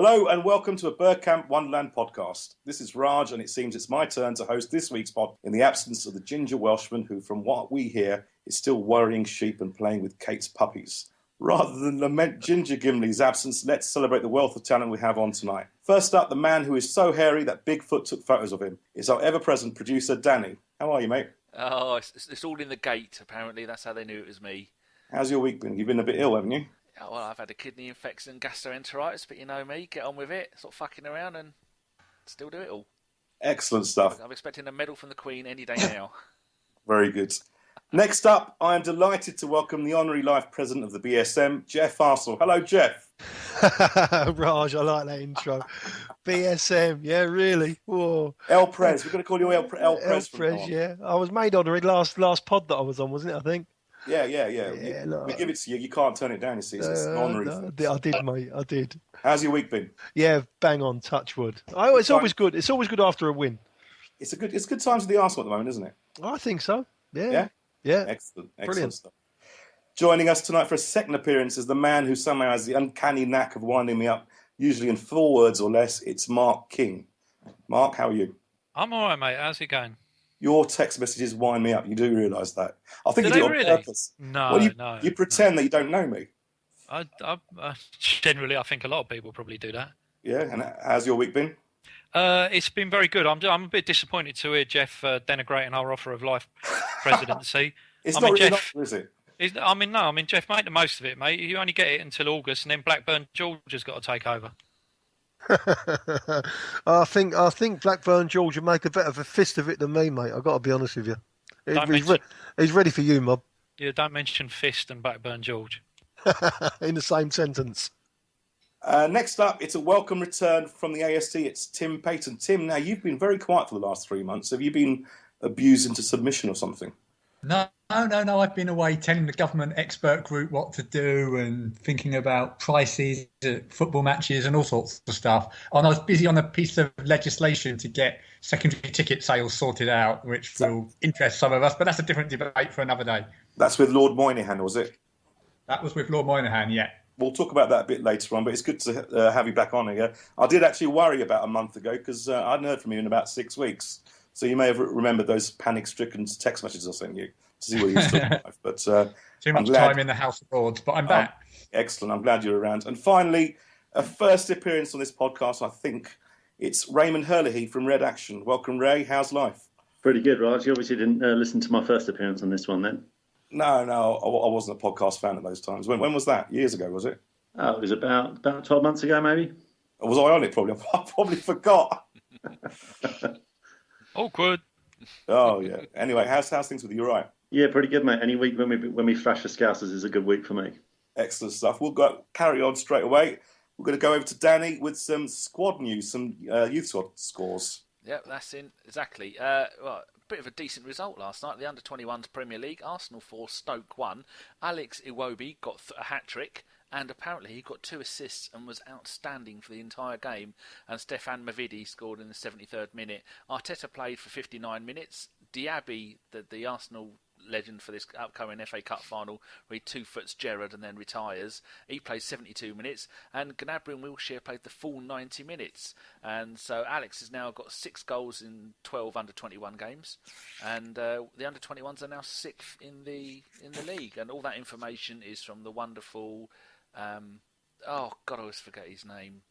Hello and welcome to a Bergkamp Wonderland podcast. This is Raj and it seems it's my turn to host this week's pod in the absence of the ginger Welshman who, from what we hear, is still worrying sheep and playing with Kate's puppies. Rather than lament Ginger Gimli's absence, let's celebrate the wealth of talent we have on tonight. First up, the man who is so hairy that Bigfoot took photos of him is our ever-present producer, Danny. How are you, mate? Oh, it's all in the gate, apparently. That's how they knew it was me. How's your week been? You've been a bit ill, haven't you? Oh, well, I've had a kidney infection and gastroenteritis, but you know me, get on with it, stop fucking around and still do it all. Excellent stuff. I'm expecting a medal from the Queen any day now. Very good. Next up, I am delighted to welcome the Honorary Life President of the BSM, Geoff Arsenal. Hello, Geoff. Raj, I like that intro. BSM, yeah, really. Whoa. El Prez, we're going to call you El Prez. El Prez, yeah. I was made honorary last pod that I was on, wasn't it, I think? Yeah. Look, we give it to you. You can't turn it down, you see. It's an honorary. No, I did, mate. I did. How's your week been? Yeah, bang on, touch wood. It's always good. It's always good after a win. It's good times for the Arsenal at the moment, isn't it? I think so. Yeah. Excellent stuff. Joining us tonight for a second appearance is the man who somehow has the uncanny knack of winding me up, usually in 4 words or less. It's Mark King. Mark, how are you? I'm all right, mate. How's it going? Your text messages wind me up. You do realise that. I think Do you do they it on really? purpose. No, no. You pretend that you don't know me. Generally, I think a lot of people probably do that. Yeah, and how's your week been? It's been very good. I'm a bit disappointed to hear Geoff denigrating our offer of life presidency. It's not really an offer, is it? Geoff, make the most of it, mate. You only get it until August, and then Blackburn George has got to take over. I think Blackburn George would make a better of a fist of it than me, mate. I've got to be honest with you. He's ready for you, Mob. Yeah, don't mention fist and Blackburn George. In the same sentence. Next up, it's a welcome return from the AST. It's Tim Payton. Tim, now you've been very quiet for the last 3 months. Have you been abused into submission or something? No. I've been away telling the government expert group what to do and thinking about prices at football matches and all sorts of stuff. And I was busy on a piece of legislation to get secondary ticket sales sorted out, which will interest some of us. But that's a different debate for another day. That's with Lord Moynihan, was it? That was with Lord Moynihan, yeah. We'll talk about that a bit later on, but it's good to have you back on here. I did actually worry about a month ago because I hadn't heard from you in about 6 weeks. So you may have remembered those panic-stricken text messages I sent you to see where you stood in life. But too much time in the House of Lords, but I'm back. Excellent. I'm glad you're around. And finally, a first appearance on this podcast, I think. It's Raymond Herlihy from Red Action. Welcome, Ray. How's life? Pretty good, Raj. You obviously didn't listen to my first appearance on this one then. No, I wasn't a podcast fan at those times. When was that? Years ago, was it? Oh, it was about 12 months ago, maybe. Was I on it? Probably. I probably forgot. Awkward. Oh yeah. Anyway, how's things with you? All right. Yeah, pretty good, mate. Any week when we thrash the Scousers is a good week for me. Excellent stuff. We'll carry on straight away. We're going to go over to Danny with some squad news, some youth squad scores. Yep, that's in exactly. Well, a bit of a decent result last night. The under-21s Premier League, Arsenal 4, Stoke 1. Alex Iwobi got a hat-trick. And apparently he got 2 assists and was outstanding for the entire game. And Stefan Mavidi scored in the 73rd minute. Arteta played for 59 minutes. Diaby, the Arsenal legend for this upcoming FA Cup final, where he 2-foots Gerrard and then retires. He played 72 minutes. And Gnabry and Wilshere played the full 90 minutes. And so Alex has now got 6 goals in 12 under-21 games. And the under-21s are now 6th in the league. And all that information is from the wonderful... I always forget his name.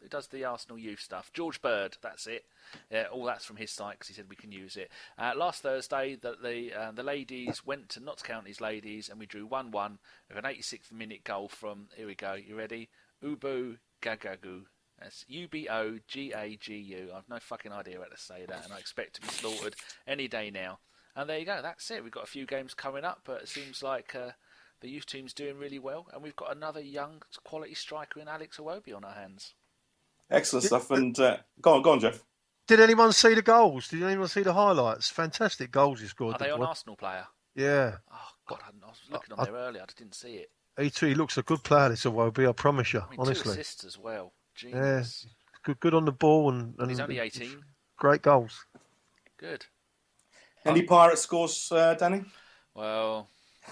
Who does the Arsenal youth stuff? George Bird, that's it. Yeah, all that's from his site because he said we can use it. Last Thursday, the ladies went to Notts County's ladies and we drew 1-1 with an 86th minute goal from, here we go, you ready? Ubu Gagagu. That's Ubogagu. I've no fucking idea how to say that and I expect to be slaughtered any day now. And there you go, that's it. We've got a few games coming up, but it seems like... the youth team's doing really well, and we've got another young quality striker in Alex Iwobi on our hands. Excellent stuff. And go on, Geoff. Did anyone see the goals? Did anyone see the highlights? Fantastic goals he scored. Are they on Arsenal player? Yeah. Oh, God, I was looking on there earlier. I just didn't see it. He looks a good player, this Iwobi, I promise you, I mean, honestly. 2 assists as well. Genius. Yeah. Good on the ball. And he's only 18. Great goals. Good. Any Pirate scores, Danny? Well...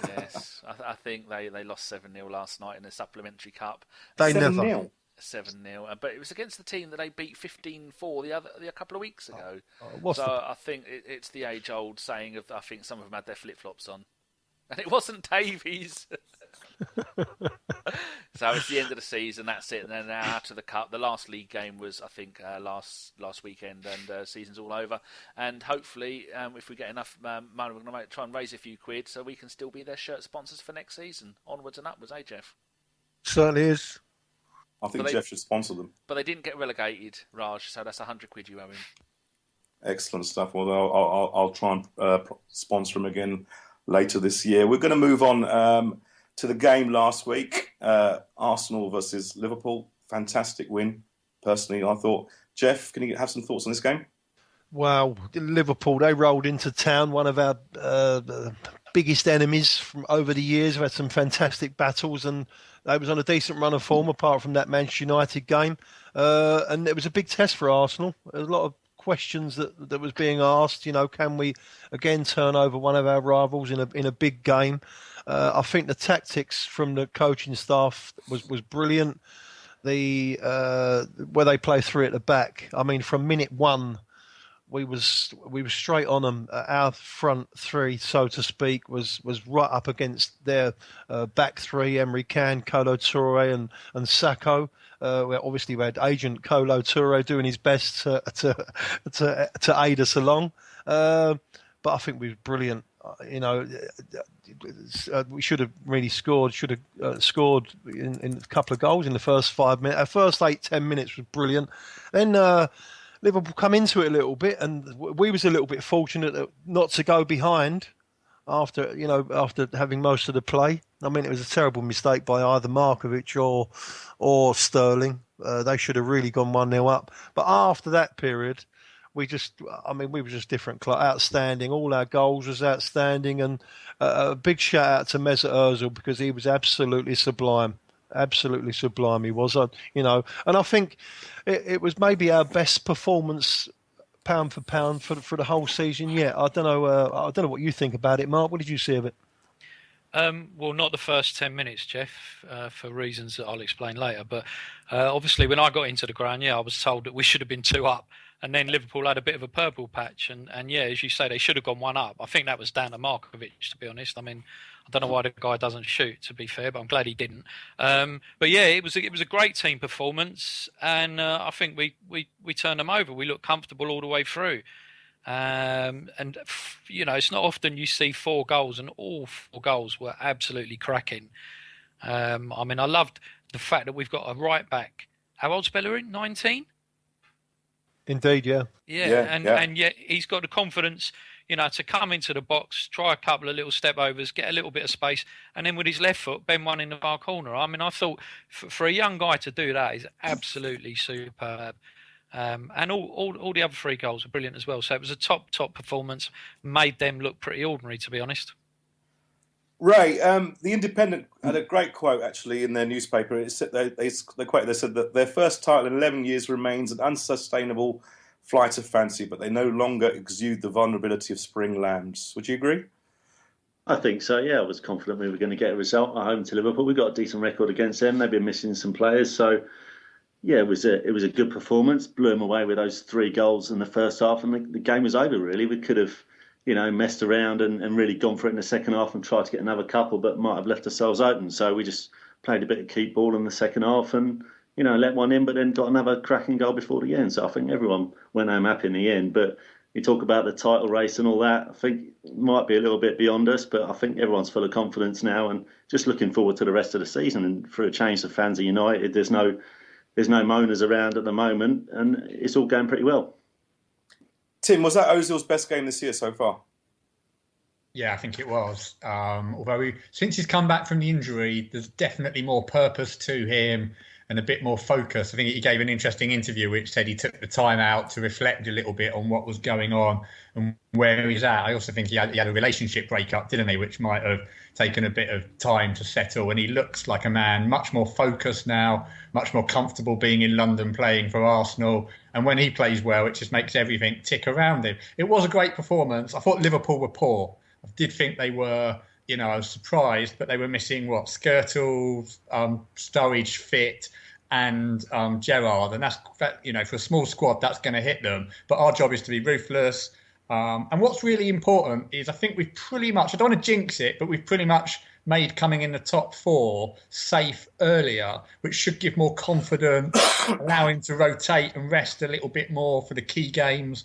Yes, I think they lost 7-0 last night in the Supplementary Cup. They 7-0? never. 7-0, but it was against the team that they beat 15-4 a couple of weeks ago. I think it's the age-old saying of I think some of them had their flip-flops on, and it wasn't Davies. So it's the end of the season. That's it. And then now out of the cup. The last league game was, I think, last weekend, and season's all over. And hopefully, if we get enough money, we're going to try and raise a few quid so we can still be their shirt sponsors for next season. Onwards and upwards, Geoff? Certainly is. I think Geoff should sponsor them. But they didn't get relegated, Raj. So that's 100 quid you owe him. Excellent stuff. Well, I'll try and sponsor him again later this year. We're going to move on to the game last week, Arsenal versus Liverpool. Fantastic win, personally, I thought. Geoff, can you have some thoughts on this game? Wow, Liverpool, they rolled into town, one of our biggest enemies from over the years. We've had some fantastic battles, and they was on a decent run of form apart from that Manchester United game. And it was a big test for Arsenal. There was a lot of questions that was being asked. Can we again turn over one of our rivals in a big game? I think the tactics from the coaching staff was brilliant. Where they play three at the back. I mean, from minute one, we was straight on them. Our front three, so to speak, was right up against their back three: Emre Can, Kolo Touré, and Sakho. Obviously, we had agent Kolo Touré doing his best to aid us along. But I think we were brilliant. We should have really scored. Should have scored in a couple of goals in the first 5 minutes. Our first 8-10 minutes was brilliant. Then Liverpool come into it a little bit, and we was a little bit fortunate not to go behind after having most of the play. I mean, it was a terrible mistake by either Markovic or Sterling. They should have really gone 1-0 up. But after that period, we were just different. Outstanding. All our goals was outstanding, and a big shout out to Mesut Ozil because he was absolutely sublime. Absolutely sublime he was. And I think it was maybe our best performance pound for pound for the whole season yet. I don't know what you think about it, Mark. What did you see of it? Well, not the first 10 minutes, Geoff, for reasons that I'll explain later. But obviously, when I got into the ground, I was told that we should have been 2 up. And then Liverpool had a bit of a purple patch. And as you say, they should have gone 1 up. I think that was down to Markovic, to be honest. I mean, I don't know why the guy doesn't shoot, to be fair, but I'm glad he didn't. But it was a great team performance. And I think we turned them over. We looked comfortable all the way through. And it's not often you see 4 goals, and all 4 goals were absolutely cracking. I mean, I loved the fact that we've got a right back. How old's Bellerin? 19? Indeed, yeah. And yet he's got the confidence, to come into the box, try a couple of little step overs, get a little bit of space, and then with his left foot, bend one in the far corner. I mean, I thought for a young guy to do that is absolutely superb. And all the other 3 goals were brilliant as well. So it was a top performance. Made them look pretty ordinary, to be honest. Ray, the Independent had a great quote actually in their newspaper. It said they said that their first title in 11 years remains an unsustainable flight of fancy, but they no longer exude the vulnerability of spring lambs. Would you agree? I think so. Yeah, I was confident we were going to get a result at home to Liverpool. We got a decent record against them. They've been missing some players, so. Yeah, it was a good performance. Blew them away with those 3 goals in the first half, and the game was over. Really, we could have, messed around and really gone for it in the second half and tried to get another couple, but might have left ourselves open. So we just played a bit of keep ball in the second half, and let one in, but then got another cracking goal before the end. So I think everyone went home happy in the end. But you talk about the title race and all that. I think it might be a little bit beyond us, but I think everyone's full of confidence now, and just looking forward to the rest of the season. And for a change, the fans of United, there's no moaners around at the moment, and it's all going pretty well. Tim, was that Ozil's best game this year so far? Yeah, I think it was. Although since he's come back from the injury, there's definitely more purpose to him and a bit more focus. I think he gave an interesting interview which said he took the time out to reflect a little bit on what was going on and where he's at. I also think he had a relationship breakup, didn't he, which might have taken a bit of time to settle. And he looks like a man much more focused now, much more comfortable being in London playing for Arsenal. And when he plays well, it just makes everything tick around him. It was a great performance. I thought Liverpool were poor. I did think they were, I was surprised, but they were missing Skirtle, Sturridge fit, and Gerrard, and for a small squad, that's going to hit them. But our job is to be ruthless. And what's really important is I think we've pretty much, I don't want to jinx it, but we've pretty much made coming in the top 4 safe earlier, which should give more confidence, allow him to rotate and rest a little bit more for the key games.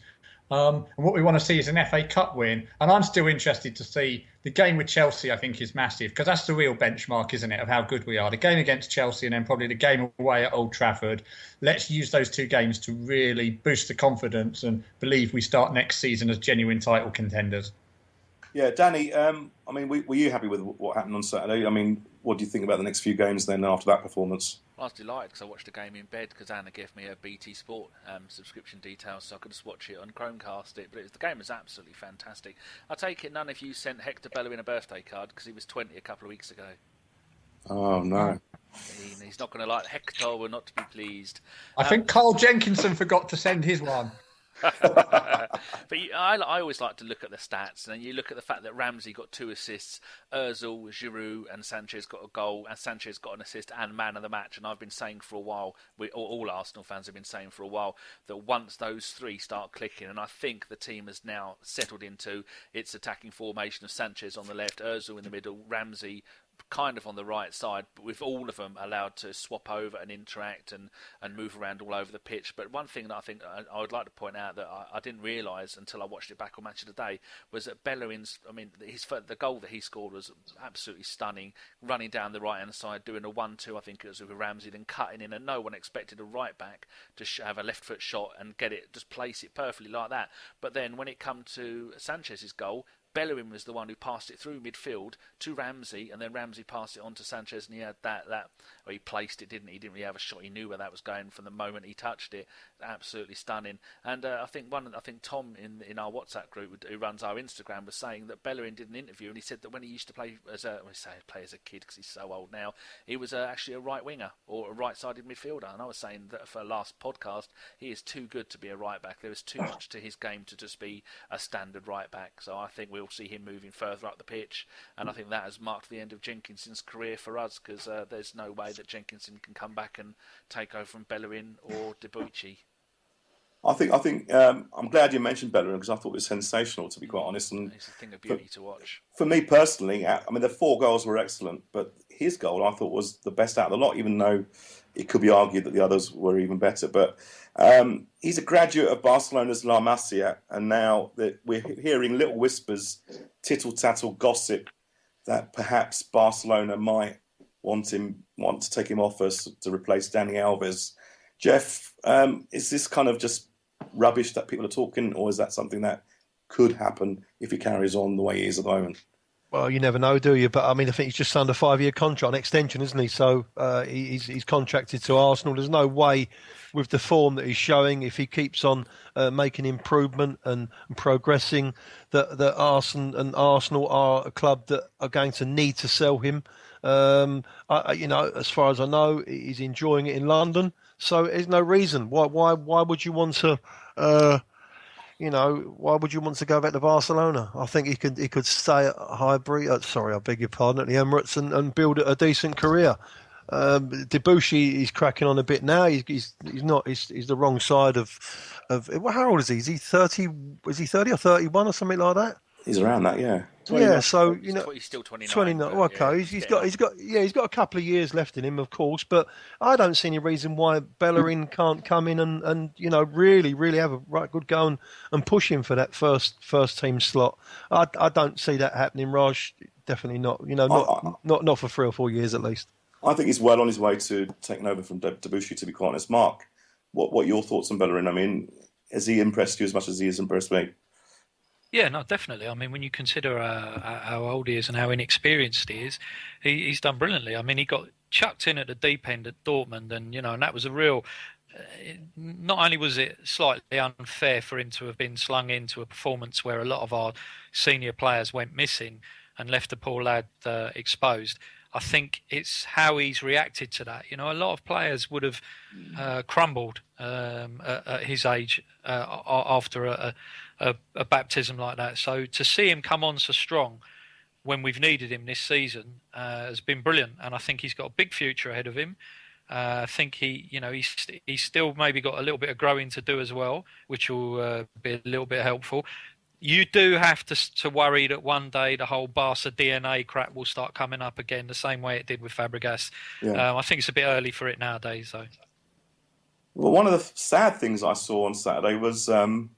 And what we want to see is an FA Cup win. And I'm still interested to see the game with Chelsea, I think, is massive, because that's the real benchmark, isn't it, of how good we are. The game against Chelsea and then probably the game away at Old Trafford. Let's use those 2 games to really boost the confidence and believe we start next season as genuine title contenders. Yeah, Danny, were you happy with what happened on Saturday? I mean, what do you think about the next few games then after that performance? I was delighted because I watched the game in bed because Anna gave me a BT Sport subscription details, so I could just watch it on Chromecast. The game was absolutely fantastic. I take it none of you sent Hector Bellerin a birthday card because he was 20 a couple of weeks ago. Oh, no. He's not going to like Hector, will not to be pleased. I think Carl Jenkinson forgot to send his one. But I always like to look at the stats, and then you look at the fact that Ramsey got 2 assists, Ozil, Giroud and Sanchez got a goal, and Sanchez got an assist and man of the match. And I've been saying for a while, all Arsenal fans have been saying for a while, that once those 3 start clicking, and I think the team has now settled into its attacking formation of Sanchez on the left, Ozil in the middle, Ramsey kind of on the right side, but with all of them allowed to swap over and interact and move around all over the pitch. But one thing that I think I would like to point out that I didn't realise until I watched it back on Match of the Day was that Bellerin's, the goal that he scored was absolutely stunning, running down the right hand side, doing a 1-2, I think it was with Ramsey, then cutting in, and no one expected a right back to have a left foot shot and just place it perfectly like that. But then when it come to Sanchez's goal, Bellerin was the one who passed it through midfield to Ramsey, and then Ramsey passed it on to Sanchez, and he had or he placed it, didn't he? He didn't really have a shot. He knew where that was going from the moment he touched it. Absolutely stunning. And I think Tom in our WhatsApp group who runs our Instagram was saying that Bellerin did an interview, and he said that when he used to play as a kid because he's so old now, he was actually a right winger or a right-sided midfielder. And I was saying that for last podcast, he is too good to be a right back. There is too much to his game to just be a standard right back. So I think we'll see him moving further up the pitch, and I think that has marked the end of Jenkinson's career for us, because there's no way that Jenkinson can come back and take over from Bellerin or Debuchy. I think I'm glad you mentioned Bellerin, because I thought it was sensational, to be quite honest. And it's a thing of beauty to watch. For me personally, the 4 goals were excellent, but his goal I thought was the best out of the lot, even though it could be argued that the others were even better. But he's a graduate of Barcelona's La Masia, and now that we're hearing little whispers, tittle-tattle gossip, that perhaps Barcelona might want to take him off us to replace Dani Alves. Geoff, is this kind of just rubbish that people are talking, or is that something that could happen if he carries on the way he is at the moment? Well, you never know, do you? But I think he's just signed a 5-year contract, an extension, isn't he? So he's contracted to Arsenal. There's no way, with the form that he's showing, if he keeps on making improvement and progressing, that Arsenal are a club that are going to need to sell him. As far as I know, he's enjoying it in London. So there's no reason why would you want to. Why would you want to go back to Barcelona? I think he could stay at Highbury. Sorry, I beg your pardon, at the Emirates and build a decent career. Debuchy, he's cracking on a bit now. He's the wrong side of. How old is he? Is he 30? Is he 30 or 31 or something like that? He's around that, yeah. 29. Yeah, so he's still 29. 29. Okay, yeah, he's got a couple of years left in him, of course, but I don't see any reason why Bellerin can't come in and really have a right good go and push him for that first team slot. I don't see that happening, Raj. Definitely not. Not for 3 or 4 years at least. I think he's well on his way to taking over from Debuchy, to be quite honest. Mark, what are your thoughts on Bellerin? Has he impressed you as much as he has impressed me? Yeah, no, definitely. When you consider how old he is and how inexperienced he is, he's done brilliantly. He got chucked in at the deep end at Dortmund, and that was a real. Not only was it slightly unfair for him to have been slung into a performance where a lot of our senior players went missing and left the poor lad exposed. I think it's how he's reacted to that. A lot of players would have crumbled at his age after a baptism like that. So to see him come on so strong when we've needed him this season has been brilliant. And I think he's got a big future ahead of him. I think he's still maybe got a little bit of growing to do as well, which will be a little bit helpful. You do have to worry that one day the whole Barca DNA crap will start coming up again, the same way it did with Fabregas. Yeah. I think it's a bit early for it nowadays, though. Well, one of the sad things I saw on Saturday was the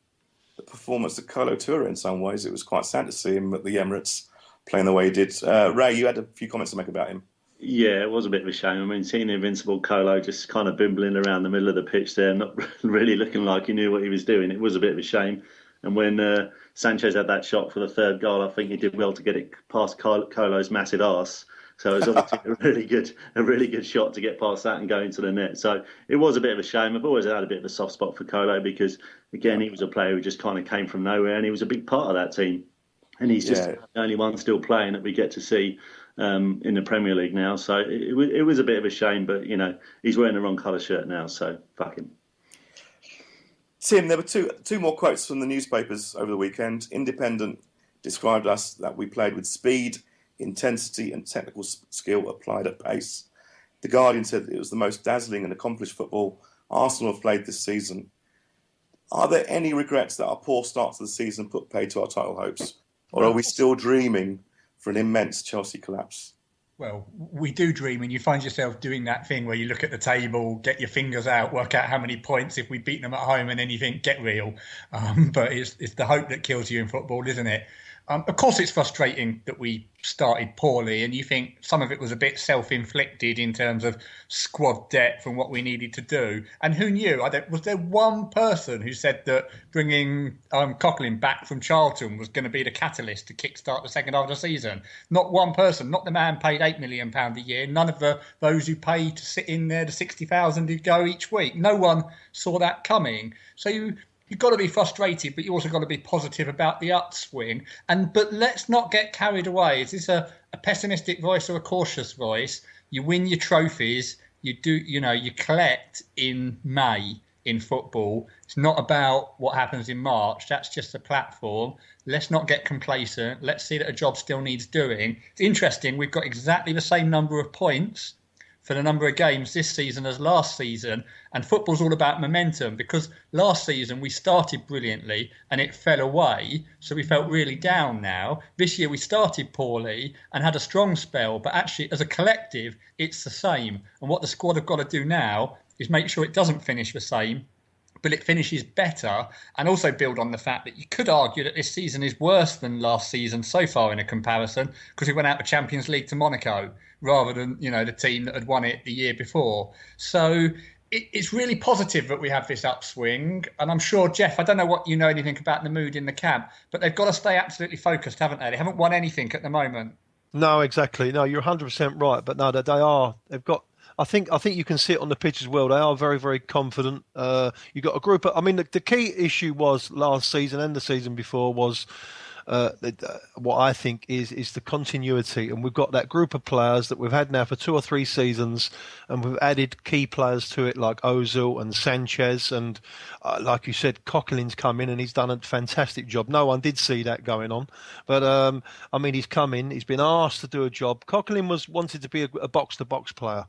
performance of Kolo Touré. In some ways, it was quite sad to see him at the Emirates playing the way he did. Ray, you had a few comments to make about him. Yeah, it was a bit of a shame. I mean, seeing the invincible Kolo just kind of bimbling around the middle of the pitch there, not really looking like he knew what he was doing, it was a bit of a shame. And when Sanchez had that shot for the third goal, I think he did well to get it past Kolo's massive arse. So it was obviously a really good shot to get past that and go into the net. So it was a bit of a shame. I've always had a bit of a soft spot for Kolo because, again, he was a player who just kind of came from nowhere and he was a big part of that team. And he's just the only one still playing that we get to see in the Premier League now. So it was a bit of a shame, but, he's wearing the wrong colour shirt now, so fuck him. Tim, there were two more quotes from the newspapers over the weekend. Independent described us that we played with speed, intensity and technical skill applied at pace. The Guardian said it was the most dazzling and accomplished football Arsenal have played this season. Are there any regrets that our poor start to the season put paid to our title hopes? Or are we still dreaming for an immense Chelsea collapse? Well, we do dream, and you find yourself doing that thing where you look at the table, get your fingers out, work out how many points if we beat them at home, and then you think, get real. But it's the hope that kills you in football, isn't it? Of course, it's frustrating that we started poorly, and you think some of it was a bit self-inflicted in terms of squad depth and what we needed to do. And who knew? Was there one person who said that bringing Coquelin back from Charlton was going to be the catalyst to kickstart the second half of the season? Not one person. Not the man paid £8 million a year. None of those who pay to sit in there, the 60,000 who go each week. No one saw that coming. So You've got to be frustrated, but you also got to be positive about the upswing. But let's not get carried away. Is this a pessimistic voice or a cautious voice? You win your trophies. You collect in May in football. It's not about what happens in March. That's just a platform. Let's not get complacent. Let's see that a job still needs doing. It's interesting. We've got exactly the same number of points for the number of games this season as last season, and football's all about momentum, because last season we started brilliantly and it fell away, so we felt really down now. This year we started poorly and had a strong spell, but actually as a collective it's the same, and what the squad have got to do now is make sure it doesn't finish the same, but it finishes better, and also build on the fact that you could argue that this season is worse than last season so far in a comparison, because we went out of Champions League to Monaco rather than the team that had won it the year before. So it's really positive that we have this upswing, and I'm sure, Geoff, I don't know what you know anything about the mood in the camp, but they've got to stay absolutely focused, haven't they? They haven't won anything at the moment. No, exactly. No, you're 100% right, but no, they are. They've got. I think you can see it on the pitch as well. They are very, very confident. You've got a group of, the key issue was last season and the season before was what I think is the continuity. And we've got that group of players that we've had now for 2 or 3 seasons, and we've added key players to it like Ozil and Sanchez. And like you said, Coquelin's come in and he's done a fantastic job. No one did see that going on. But, he's come in, he's been asked to do a job. Coquelin wanted to be a box-to-box player.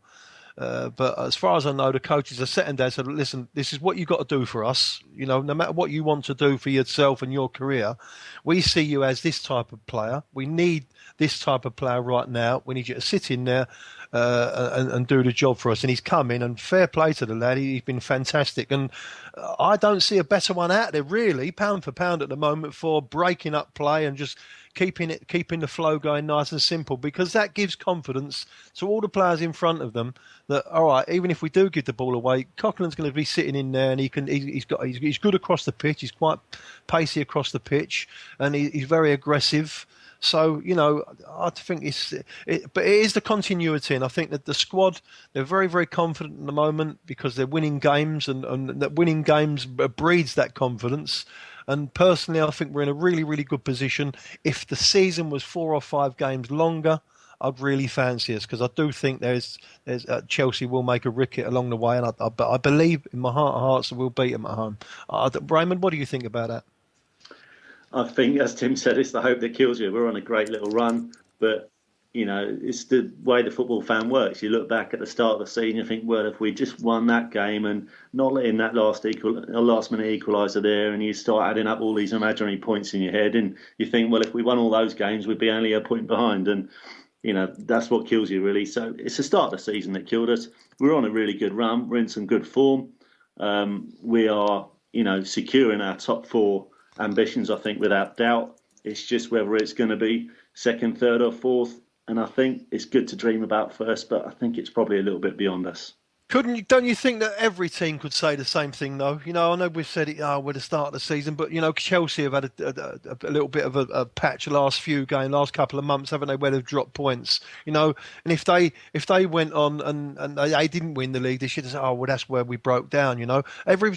But as far as I know, the coaches are sitting there and said, listen, this is what you've got to do for us. No matter what you want to do for yourself and your career, we see you as this type of player. We need this type of player right now. We need you to sit in there and do the job for us. And he's come in, and fair play to the lad. He's been fantastic. And I don't see a better one out there, really, pound for pound at the moment, for breaking up play and just keeping the flow going nice and simple, because that gives confidence to all the players in front of them that, all right, even if we do give the ball away, Coquelin's going to be sitting in there, and he's good across the pitch. He's quite pacey across the pitch, and he's very aggressive. So, I think but it is the continuity, and I think that the squad, they're very, very confident at the moment because they're winning games, and that winning games breeds that confidence. And personally, I think we're in a really, really good position. If the season was 4 or 5 games longer, I'd really fancy us, because I do think there's Chelsea will make a ricket along the way, and I believe in my heart of hearts that we'll beat them at home. Raymond, what do you think about that? I think, as Tim said, it's the hope that kills you. We're on a great little run, but it's the way the football fan works. You look back at the start of the season, you think, well, if we just won that game and not letting that last minute equaliser there, and you start adding up all these imaginary points in your head, and you think, well, if we won all those games, we'd be only a point behind, and that's what kills you really. So it's the start of the season that killed us. We're on a really good run. We're in some good form. We are, secure in our top 4 ambitions, I think, without doubt. It's just whether it's going to be second, third, or fourth. And I think it's good to dream about first, but I think it's probably a little bit beyond us. Don't you think that every team could say the same thing, though? I know we've said it with the start of the season, but Chelsea have had a little bit of a patch the last couple of months, haven't they? Where they've dropped points, and if they went on and they didn't win the league, they should have said, well, that's where we broke down. Every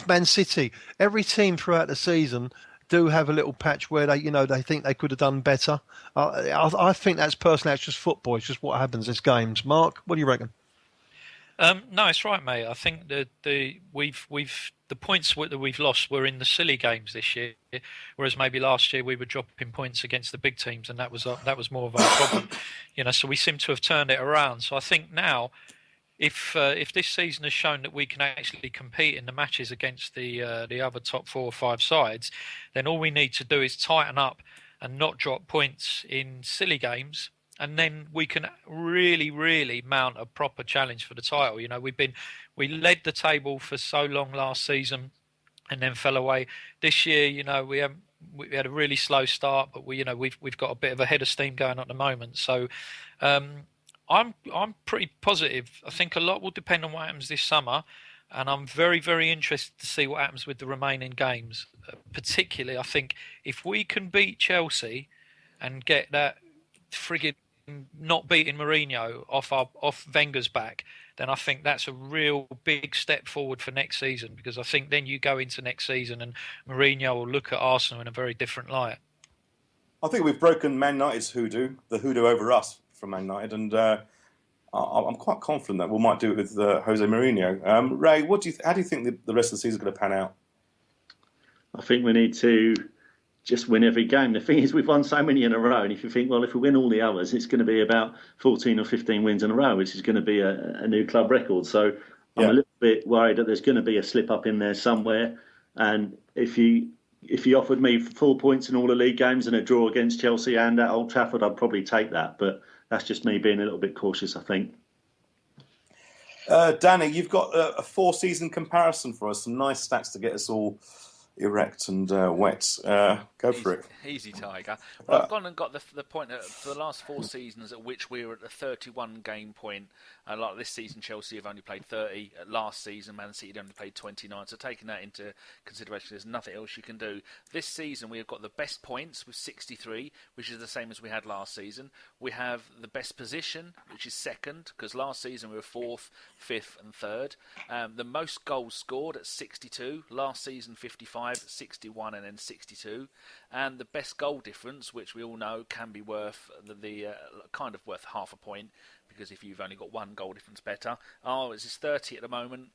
Man City, every team throughout the season do have a little patch where they think they could have done better. I think that's just football. It's just what happens. It's games. Mark, what do you reckon? No, it's right, mate. I think that the points that we've lost were in the silly games this year, whereas maybe last year we were dropping points against the big teams, and that was more of our problem. So we seem to have turned it around. So I think now, if this season has shown that we can actually compete in the matches against the other top 4 or 5 sides, then all we need to do is tighten up and not drop points in silly games. And then we can really, really mount a proper challenge for the title. We led the table for so long last season, and then fell away. This year, we had a really slow start, but we've got a bit of a head of steam going at the moment. So I'm pretty positive. I think a lot will depend on what happens this summer, and I'm very, very interested to see what happens with the remaining games. Particularly, I think if we can beat Chelsea and get that frigging not beating Mourinho off Wenger's back, then I think that's a real big step forward for next season, because I think then you go into next season and Mourinho will look at Arsenal in a very different light. I think we've broken Man United's hoodoo, the hoodoo over us from Man United, and I'm quite confident that we might do it with Jose Mourinho. Ray, how do you think the rest of the season is going to pan out? I think we need to just win every game. The thing is, we've won so many in a row, and if you think, well, if we win all the others, it's going to be about 14 or 15 wins in a row, which is going to be a new club record. So I'm a little bit worried that there's going to be a slip up in there somewhere. And if you offered me 4 points in all the league games and a draw against Chelsea and at Old Trafford, I'd probably take that. But that's just me being a little bit cautious, I think. Danny, you've got a 4-season comparison for us. Some nice stats to get us all erect and wet. Go for it. Easy, Tiger. Well, I've gone and got the point for the last 4 seasons at which we were at the 31 game point. Like this season, Chelsea have only played 30. Last season, Man City only played 29. So taking that into consideration, there's nothing else you can do. This season, we have got the best points with 63, which is the same as we had last season. We have the best position, which is second, because last season we were 4th, 5th and 3rd. The most goals scored at 62. Last season, 55, 61 and then 62. And the best goal difference, which we all know can be worth kind of worth half a point, because if you've only got one goal difference better. It's 30 at the moment.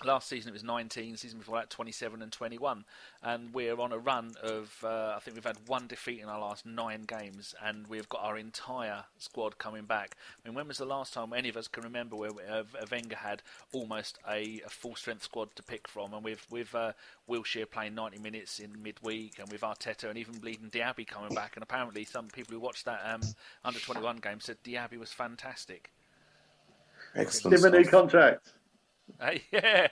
Last season it was 19, season before that 27 and 21. And we're on a run of, I think we've had 1 defeat in our last 9 games, and we've got our entire squad coming back. I mean, when was the last time any of us can remember where Wenger had almost a full-strength squad to pick from? And with Wilshere playing 90 minutes in midweek, and with Arteta and even bleeding Diaby coming back. And apparently some people who watched that under-21 game said Diaby was fantastic. Excellent. Give a new contract. Yeah,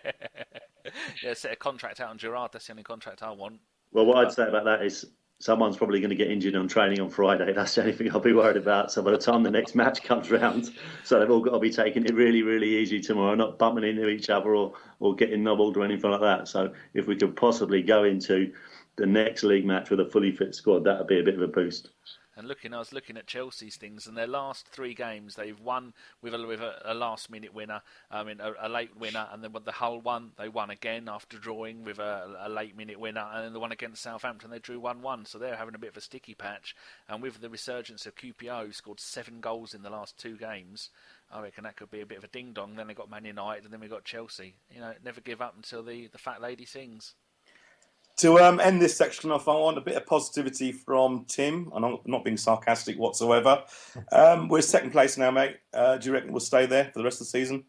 set a contract out on Gerrard. That's the only contract I want. Well, what I'd say about that is someone's probably going to get injured on training on Friday. That's the only thing I'll be worried about. So by the time the next match comes round, so they've all got to be taking it really, really easy tomorrow, not bumping into each other or getting nobbled or anything like that. So if we could possibly go into the next league match with a fully fit squad, that would be a bit of a boost. And I was looking at Chelsea's things, and their last 3 games they've won with a last-minute winner, a late winner, and then with the Hull one, they won again after drawing with a late-minute winner, and then the one against Southampton they drew 1-1, so they're having a bit of a sticky patch. And with the resurgence of QPR, who scored 7 goals in the last 2 games, I reckon that could be a bit of a ding-dong. Then they got Man United, and then we got Chelsea. Never give up until the fat lady sings. To end this section off, I want a bit of positivity from Tim, and I'm not being sarcastic whatsoever. We're second place now, mate. Do you reckon we'll stay there for the rest of the season?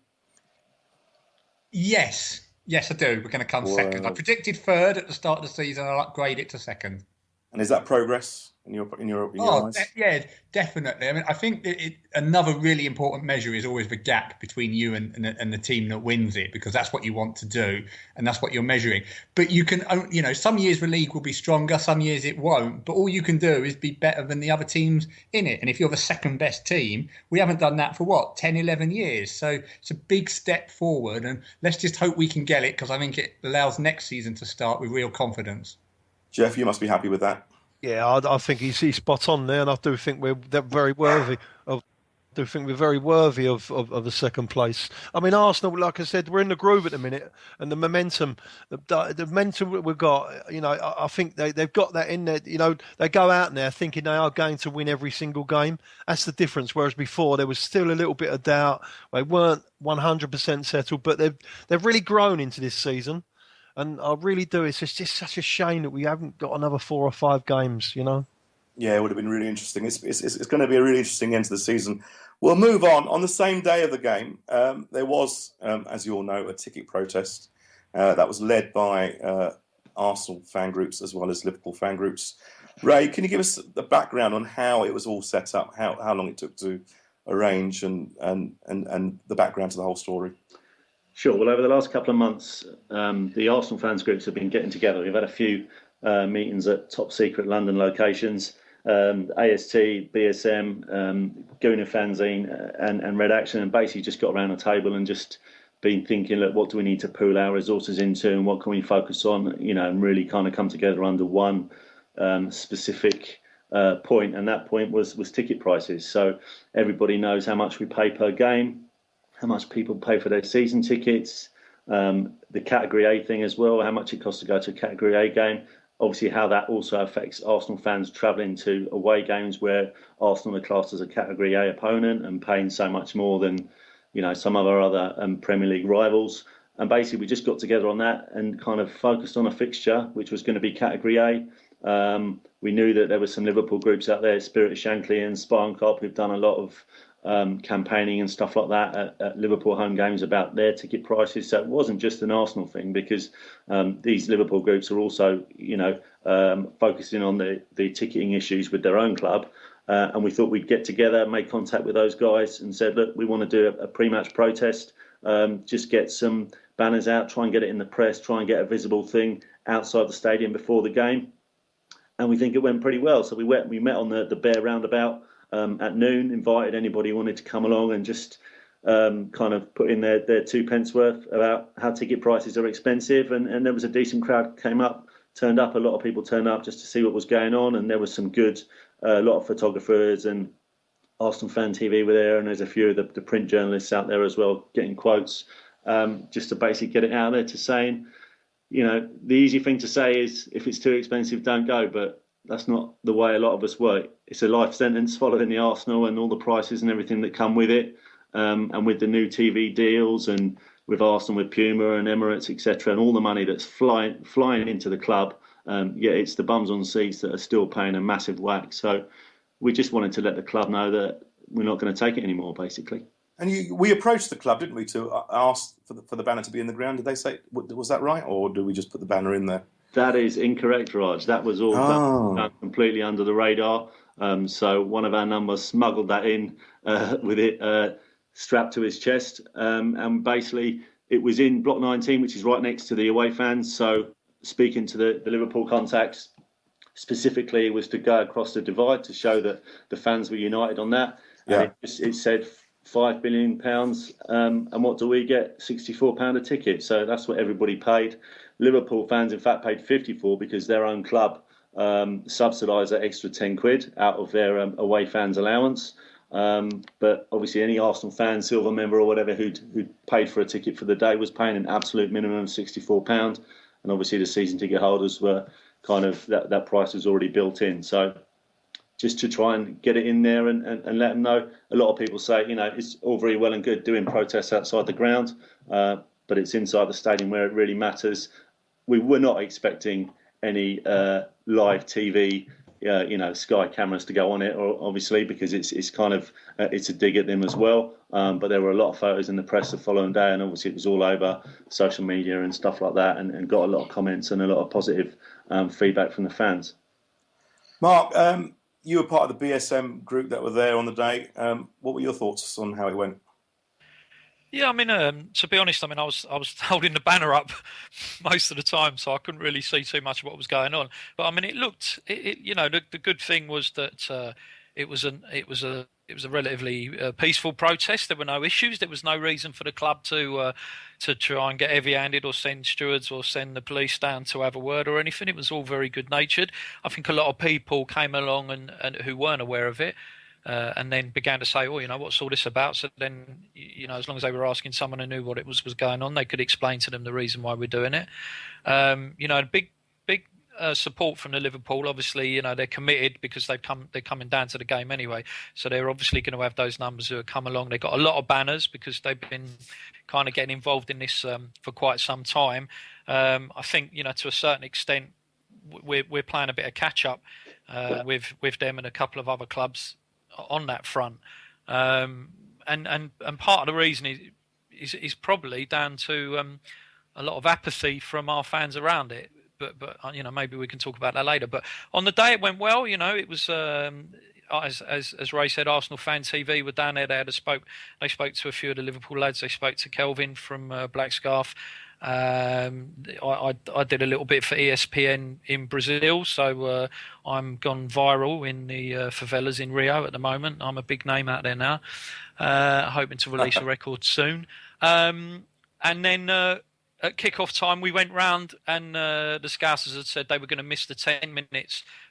Yes, I do. We're going to come second. I predicted third at the start of the season. I'll upgrade it to second. And is that progress in your eyes? Yeah, definitely. I mean, I think that another really important measure is always the gap between you and the team that wins it, because that's what you want to do and that's what you're measuring. But you can, some years the league will be stronger, some years it won't. But all you can do is be better than the other teams in it. And if you're the second best team, we haven't done that for 10, 11 years. So it's a big step forward, and let's just hope we can get it, because I think it allows next season to start with real confidence. Geoff, you must be happy with that. Yeah, I think he's spot on there, and I do think we're very worthy of. I do think we're very worthy of the second place. I mean, Arsenal, like I said, we're in the groove at the minute, and the momentum we've got. I think they've got that in there. They go out there thinking they are going to win every single game. That's the difference. Whereas before there was still a little bit of doubt. They weren't 100% settled, but they've really grown into this season. And I really do. It's just such a shame that we haven't got another 4 or 5 games, Yeah, it would have been really interesting. It's going to be a really interesting end to the season. We'll move on. On the same day of the game, there was, as you all know, a ticket protest that was led by Arsenal fan groups as well as Liverpool fan groups. Ray, can you give us the background on how it was all set up, how long it took to arrange, and the background to the whole story? Sure. Well, over the last couple of months, the Arsenal fans groups have been getting together. We've had a few meetings at top secret London locations, AST, BSM, Gooner Fanzine and Red Action, and basically just got around a table and just been thinking, look, what do we need to pool our resources into, and what can we focus on, and really kind of come together under one specific point. And that point was ticket prices. So everybody knows how much we pay per game, how much people pay for their season tickets, the Category A thing as well, how much it costs to go to a Category A game. Obviously, how that also affects Arsenal fans travelling to away games where Arsenal are classed as a Category A opponent and paying so much more than, some of our other Premier League rivals. And basically, we just got together on that and kind of focused on a fixture, which was going to be Category A. We knew that there were some Liverpool groups out there, Spirit of Shankly and Spartan Cop, who've done a lot of campaigning and stuff like that at Liverpool home games about their ticket prices. So it wasn't just an Arsenal thing, because these Liverpool groups are also, focusing on the ticketing issues with their own club. And we thought we'd get together, make contact with those guys and said, look, we want to do a pre-match protest, just get some banners out, try and get it in the press, try and get a visible thing outside the stadium before the game. And we think it went pretty well. So we met on the Bear Roundabout at noon, invited anybody who wanted to come along and just kind of put in their 2 pence worth about how ticket prices are expensive. And there was a decent crowd turned up. A lot of people turned up just to see what was going on. And there was some a lot of photographers, and Arsenal Fan TV were there. And there's a few of the print journalists out there as well, getting quotes, just to basically get it out there to saying, the easy thing to say is, if it's too expensive, don't go. But that's not the way a lot of us work. It's a life sentence following the Arsenal and all the prices and everything that come with it, and with the new TV deals, and with Arsenal, with Puma and Emirates, etc., and all the money that's flying into the club. It's the bums on seats that are still paying a massive whack. So we just wanted to let the club know that we're not going to take it anymore, basically. And we approached the club, didn't we, to ask for the banner to be in the ground? Did they say, was that right, or did we just put the banner in there? That is incorrect, Raj. That was all done completely under the radar. So one of our numbers smuggled that in with it strapped to his chest. And basically, it was in Block 19, which is right next to the away fans. So speaking to the Liverpool contacts, specifically, it was to go across the divide to show that the fans were united on that. Yeah. And it said £5 billion. And what do we get? £64 a ticket. So that's what everybody paid. Liverpool fans, in fact, paid 54 because their own club subsidised that extra 10 quid out of their away fans' allowance. But obviously, any Arsenal fan, silver member or whatever, who'd paid for a ticket for the day was paying an absolute minimum of £64. And obviously, the season ticket holders were kind of that price was already built in. So just to try and get it in there and let them know. A lot of people say, it's all very well and good doing protests outside the ground, but it's inside the stadium where it really matters. We were not expecting any live TV, Sky cameras to go on it, or obviously because it's kind of it's a dig at them as well. But there were a lot of photos in the press the following day, and obviously it was all over social media and stuff like that, and got a lot of comments and a lot of positive feedback from the fans. Mark, you were part of the BSM group that were there on the day. What were your thoughts on how it went? Yeah, I mean, to be honest, I mean, I was holding the banner up most of the time, so I couldn't really see too much of what was going on. But I mean, it looked, the good thing was that it was a relatively peaceful protest. There were no issues. There was no reason for the club to try and get heavy-handed or send stewards or send the police down to have a word or anything. It was all very good-natured. I think a lot of people came along and who weren't aware of it. And then began to say, what's all this about? So then, as long as they were asking someone who knew what it was going on, they could explain to them the reason why we're doing it. Big support from the Liverpool. Obviously, they're committed because they're coming down to the game anyway. So they're obviously going to have those numbers who have come along. They've got a lot of banners because they've been kind of getting involved in this for quite some time. I think, to a certain extent, we're playing a bit of catch up with them and a couple of other clubs on that front, and part of the reason is probably down to a lot of apathy from our fans around it. But maybe we can talk about that later. But on the day it went well. It was as Ray said, Arsenal Fan TV were down there. They spoke to a few of the Liverpool lads. They spoke to Kelvin from Black Scarf. I did a little bit for ESPN in Brazil, so I'm gone viral in the favelas in Rio at the moment. I'm a big name out there now, hoping to release a record soon. And then at kick-off time, we went round and the Scousers had said they were going to miss the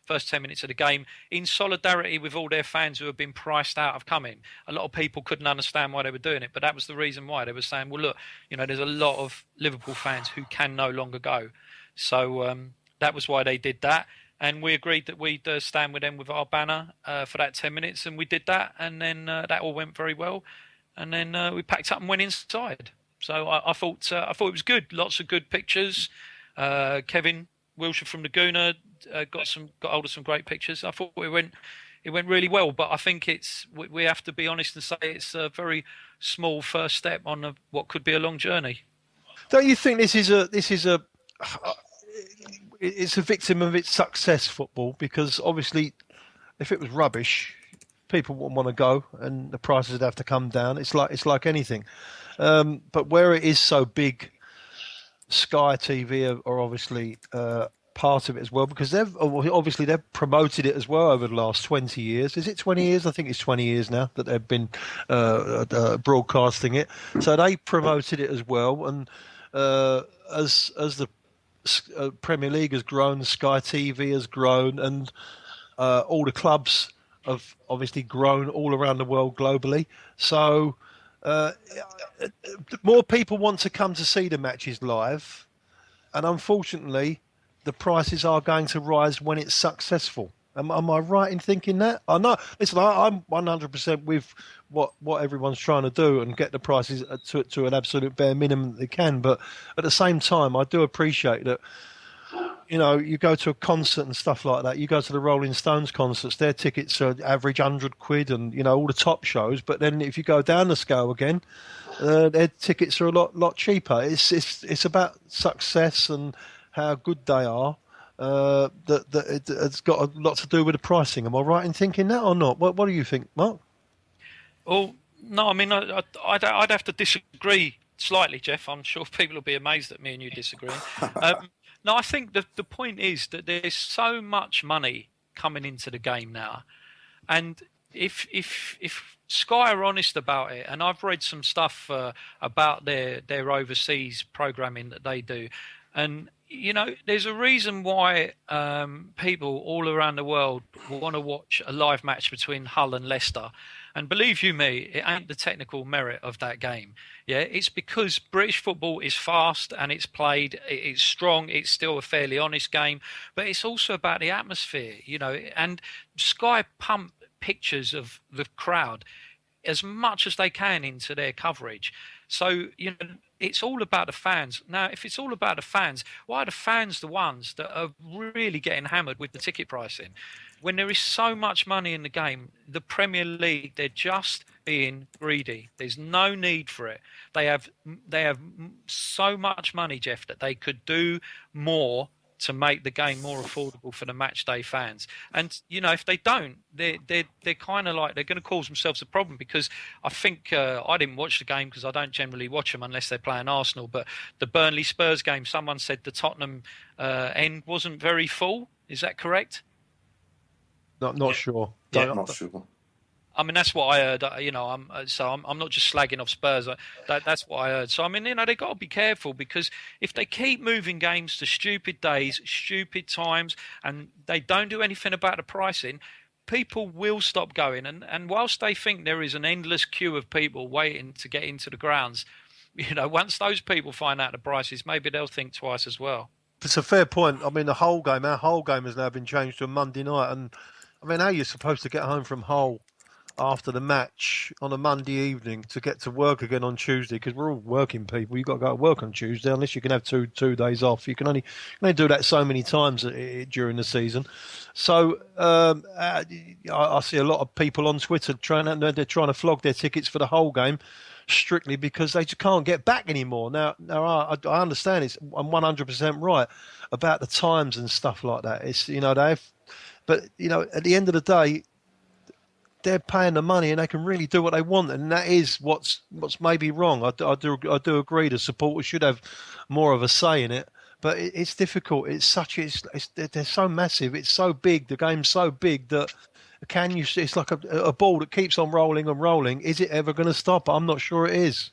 first 10 minutes of the game in solidarity with all their fans who have been priced out of coming. A lot of people couldn't understand why they were doing it, but that was the reason why. They were saying, well, look, there's a lot of Liverpool fans who can no longer go. So that was why they did that. And we agreed that we'd stand with them with our banner for that 10 minutes, and we did that. And then that all went very well. And then we packed up and went inside. So I thought it was good. Lots of good pictures. Kevin Wilshire from Laguna got hold of some great pictures. I thought it went really well. But I think we have to be honest and say it's a very small first step on what could be a long journey. Don't you think it's a victim of its success, football? Because obviously, if it was rubbish, people wouldn't want to go, and the prices would have to come down. It's like anything. But where it is so big, Sky TV are obviously part of it as well, because they've promoted it as well over the last 20 years. Is it 20 years? I think it's 20 years now that they've been broadcasting it. So they promoted it as well, and as the Premier League has grown, Sky TV has grown, and all the clubs have obviously grown all around the world globally. So more people want to come to see the matches live, and unfortunately the prices are going to rise when it's successful. Am I right in thinking that? I know. Listen, I'm 100% with what everyone's trying to do and get the prices to an absolute bare minimum that they can. But at the same time, I do appreciate that. You go to a concert and stuff like that. You go to the Rolling Stones concerts; their tickets are average £100, and all the top shows. But then if you go down the scale again, their tickets are a lot cheaper. It's about success and how good they are. That it's got a lot to do with the pricing. Am I right in thinking that or not? What do you think, Mark? Well, no, I mean, I'd have to disagree slightly, Geoff. I'm sure people will be amazed at me and you disagreeing. No, I think the point is that there's so much money coming into the game now, and if Sky are honest about it, and I've read some stuff about their overseas programming that they do, and there's a reason why people all around the world will want to watch a live match between Hull and Leicester. And believe you me, it ain't the technical merit of that game. Yeah, it's because British football is fast and it's played, it's strong, it's still a fairly honest game. But it's also about the atmosphere, and Sky pump pictures of the crowd as much as they can into their coverage. So, it's all about the fans. Now, if it's all about the fans, why are the fans the ones that are really getting hammered with the ticket pricing? When there is so much money in the game, the Premier League, they're just being greedy. There's no need for it. They have so much money, Geoff, that they could do more to make the game more affordable for the match day fans. And if they don't, they're kind of like they're going to cause themselves a problem, because I think I didn't watch the game because I don't generally watch them unless they're playing Arsenal. But the Burnley Spurs game, someone said the Tottenham end wasn't very full. Is that correct? Not sure. Yeah, not sure. I mean, that's what I heard. I'm not just slagging off Spurs. That's what I heard. So I mean, they got to be careful, because if they keep moving games to stupid days, stupid times, and they don't do anything about the pricing, people will stop going. And whilst they think there is an endless queue of people waiting to get into the grounds, once those people find out the prices, maybe they'll think twice as well. It's a fair point. I mean, our whole game has now been changed to a Monday night, and I mean, how are you supposed to get home from Hull after the match on a Monday evening to get to work again on Tuesday? Because we're all working people. You've got to go to work on Tuesday, unless you can have two days off. You can only do that so many times during the season. So I see a lot of people on Twitter they're trying to flog their tickets for the whole game, strictly because they just can't get back anymore. Now I understand I'm 100% right about the times and stuff like that. It's but at the end of the day, they're paying the money and they can really do what they want, and that is what's maybe wrong. I do agree the supporters should have more of a say in it, but it's difficult. They're so massive. It's so big. The game's so big that it's like a ball that keeps on rolling and rolling. Is it ever going to stop? I'm not sure it is.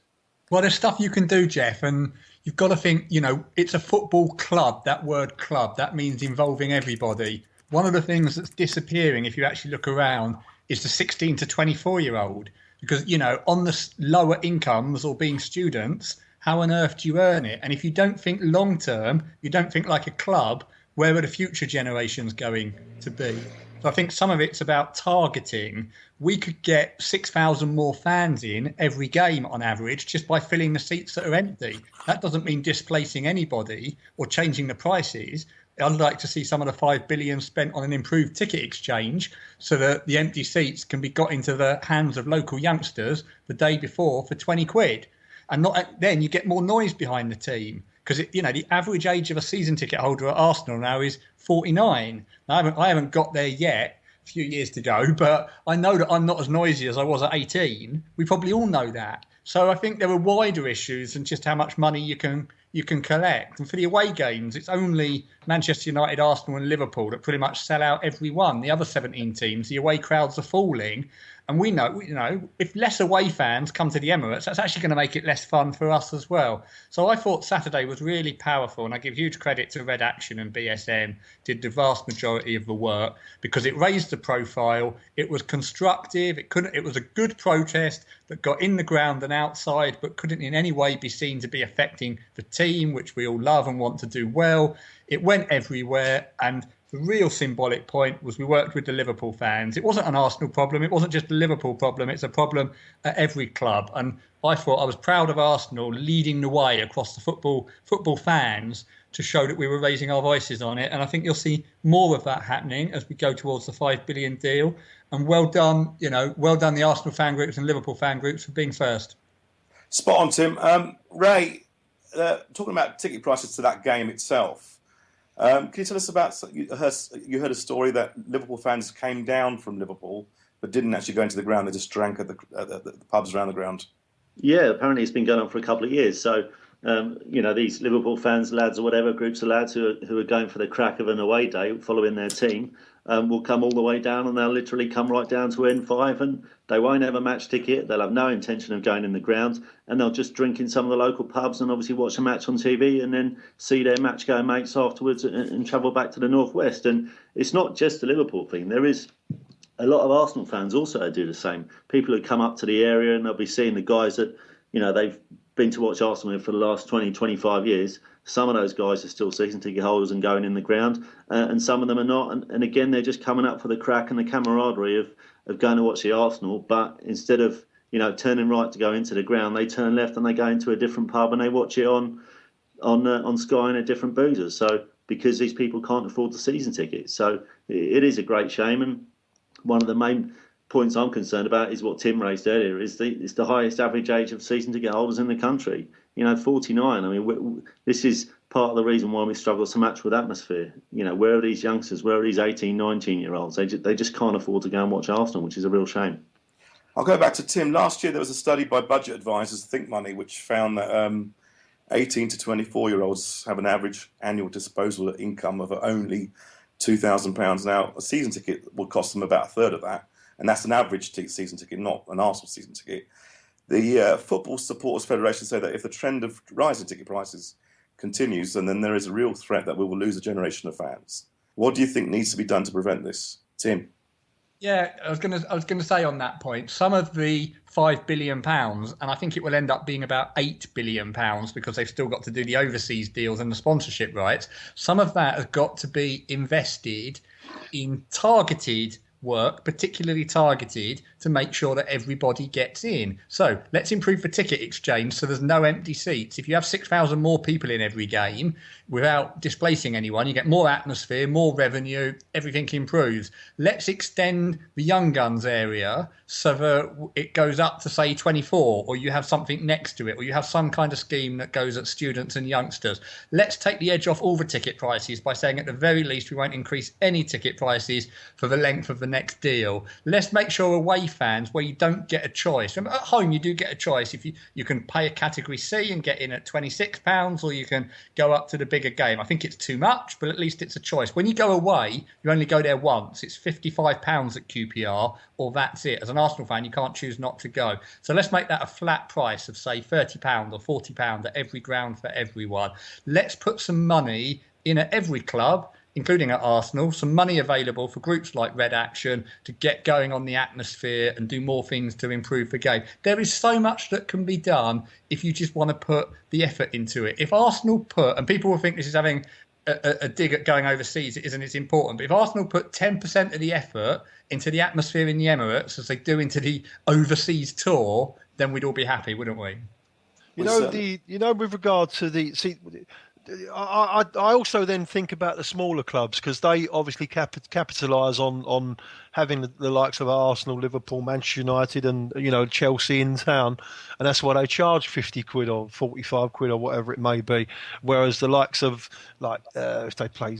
Well, there's stuff you can do, Geoff, and you've got to think, it's a football club. That word club, that means involving everybody. One of the things that's disappearing, if you actually look around, is the 16 to 24-year-old. Because, on the lower incomes or being students, how on earth do you earn it? And if you don't think long term, you don't think like a club, where are the future generations going to be? So I think some of it's about targeting. We could get 6,000 more fans in every game on average just by filling the seats that are empty. That doesn't mean displacing anybody or changing the prices. I'd like to see some of the $5 billion spent on an improved ticket exchange so that the empty seats can be got into the hands of local youngsters the day before for 20 quid. And then you get more noise behind the team, because the average age of a season ticket holder at Arsenal now is 49. Now, I haven't got there yet, a few years to go, but I know that I'm not as noisy as I was at 18. We probably all know that. So I think there are wider issues than just how much money you can collect. And for the away games, it's only Manchester United, Arsenal and Liverpool that pretty much sell out every one. The other 17 teams, the away crowds are falling. And we know, if less away fans come to the Emirates, that's actually going to make it less fun for us as well. So I thought Saturday was really powerful, and I give huge credit to Red Action and BSM, did the vast majority of the work, because it raised the profile. It was constructive. It was a good protest that got in the ground and outside, but couldn't in any way be seen to be affecting the team, which we all love and want to do well. It went everywhere, and the real symbolic point was we worked with the Liverpool fans. It wasn't an Arsenal problem. It wasn't just a Liverpool problem. It's a problem at every club. And I thought I was proud of Arsenal leading the way across the football fans to show that we were raising our voices on it. And I think you'll see more of that happening as we go towards the $5 billion deal. And well done the Arsenal fan groups and Liverpool fan groups for being first. Spot on, Tim. Ray, talking about ticket prices to that game itself, can you tell us about, you heard a story that Liverpool fans came down from Liverpool but didn't actually go into the ground, they just drank at the pubs around the ground? Yeah, apparently it's been going on for a couple of years. So, these Liverpool fans, lads or whatever, groups of lads who are going for the crack of an away day following their team, will come all the way down, and they'll literally come right down to N5, and they won't have a match ticket. They'll have no intention of going in the ground, and they'll just drink in some of the local pubs and obviously watch a match on TV and then see their match-going mates afterwards and travel back to the northwest. And it's not just a Liverpool thing. There is a lot of Arsenal fans also do the same. People who come up to the area and they'll be seeing the guys that, they've been to watch Arsenal for the last 20, 25 years. Some of those guys are still season ticket holders and going in the ground, and some of them are not. And again, they're just coming up for the crack and the camaraderie of going to watch the Arsenal. But instead of turning right to go into the ground, they turn left and they go into a different pub and they watch it on Sky and at different boozers. So because these people can't afford the season ticket, so it is a great shame. And one of the main points I'm concerned about is what Tim raised earlier: it's the highest average age of season ticket holders in the country. 49. I mean, this is part of the reason why we struggle so much with atmosphere. Where are these youngsters? Where are these 18, 19-year-olds? They just can't afford to go and watch Arsenal, which is a real shame. I'll go back to Tim. Last year there was a study by budget advisors Think Money which found that 18 to 24-year-olds have an average annual disposable income of only £2,000. Now, a season ticket will cost them about a third of that, and that's an average season ticket, not an Arsenal season ticket. The Football Supporters Federation say that if the trend of rising ticket prices continues, then there is a real threat that we will lose a generation of fans. What do you think needs to be done to prevent this? Tim? Yeah, I was gonna say on that point, some of the £5 billion, and I think it will end up being about £8 billion because they've still got to do the overseas deals and the sponsorship rights. Some of that has got to be invested in targeted work, particularly targeted to make sure that everybody gets in. So let's improve the ticket exchange so there's no empty seats. If you have 6,000 more people in every game without displacing anyone, you get more atmosphere, more revenue, everything improves. Let's extend the young guns area so that it goes up to, say, 24, or you have something next to it, or you have some kind of scheme that goes at students and youngsters. Let's take the edge off all the ticket prices by saying at the very least we won't increase any ticket prices for the length of the next deal. Let's make sure away fans, where you don't get a choice. At home you do get a choice. If you can pay a category C and get in at £26, or you can go up to the bigger game. I think it's too much, but at least it's a choice. When you go away, you only go there once. It's £55 at QPR, or that's it. As an Arsenal fan, you can't choose not to go. So let's make that a flat price of, say, £30 or £40 at every ground for everyone. Let's put some money in at every club, including at Arsenal, some money available for groups like Red Action to get going on the atmosphere and do more things to improve the game. There is so much that can be done if you just want to put the effort into it. If Arsenal put, and people will think this is having a dig at going overseas, it isn't, it's important, but if Arsenal put 10% of the effort into the atmosphere in the Emirates as they do into the overseas tour, then we'd all be happy, wouldn't we? With regard to I also then think about the smaller clubs, because they obviously capitalise on having the likes of Arsenal, Liverpool, Manchester United, and Chelsea in town, and that's why they charge £50 or £45 or whatever it may be. Whereas the likes of if they play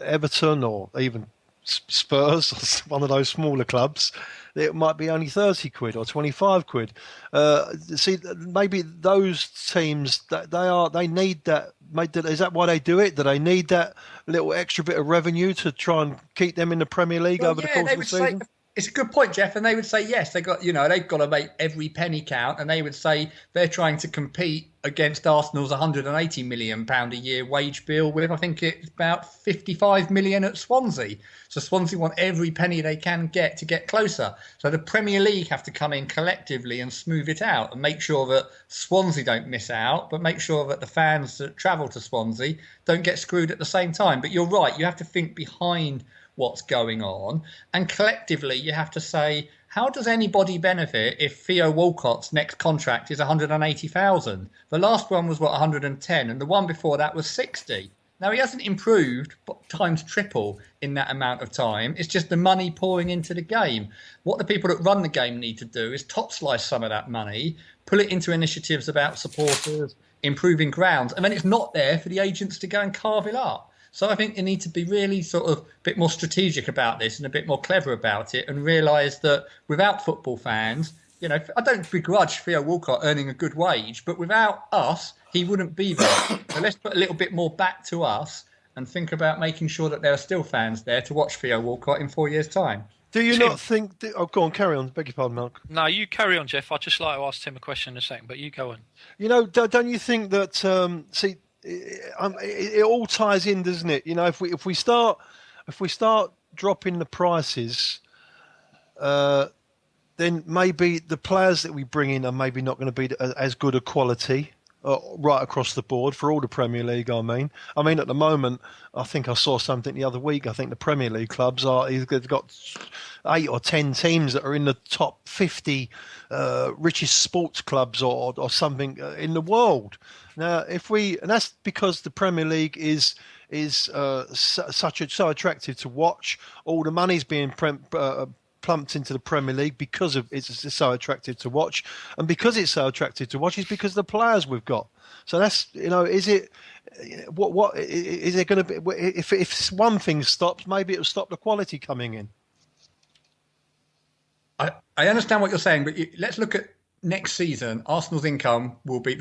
Everton or even Spurs, one of those smaller clubs, it might be only £30 or £25. Maybe those teams they need that. Is that why they do it? Do they need that little extra bit of revenue to try and keep them in the Premier League over the course of the season? It's a good point, Geoff, and they would say yes. They've got to make every penny count, and they would say they're trying to compete against Arsenal's £180 million a year wage bill with, I think it's about 55 million at Swansea. So Swansea want every penny they can get to get closer. So the Premier League have to come in collectively and smooth it out and make sure that Swansea don't miss out, but make sure that the fans that travel to Swansea don't get screwed at the same time. But you're right, you have to think behind what's going on, and collectively you have to say, how does anybody benefit if Theo Walcott's next contract is 180,000? The last one was 110, and the one before that was 60. Now he hasn't improved times triple in that amount of time. It's just the money pouring into the game. What the people that run the game need to do is top slice some of that money, pull it into initiatives about supporters, improving grounds, and then it's not there for the agents to go and carve it up. So I think they need to be really sort of a bit more strategic about this and a bit more clever about it, and realise that without football fans, I don't begrudge Theo Walcott earning a good wage, but without us, he wouldn't be there. So let's put a little bit more back to us and think about making sure that there are still fans there to watch Theo Walcott in 4 years' time. Do you not think... go on, carry on. Beg your pardon, Mark. No, you carry on, Geoff. I'd just like to ask Tim a question in a second, but you go on. Don't you think that... it all ties in, doesn't it? If we start dropping the prices, then maybe the players that we bring in are maybe not going to be as good a quality right across the board for all the Premier League. I mean, at the moment, I think I saw something the other week. I think the Premier League clubs they've got 8 or 10 teams that are in the top 50 richest sports clubs or something in the world. Now, and that's because the Premier League is so attractive to watch. All the money's being plumped into the Premier League because of it's so attractive to watch, and because it's so attractive to watch is because of the players we've got. So that's, is it? What is it going to be? If one thing stops, maybe it'll stop the quality coming in. I understand what you're saying, but let's look at next season. Arsenal's income will be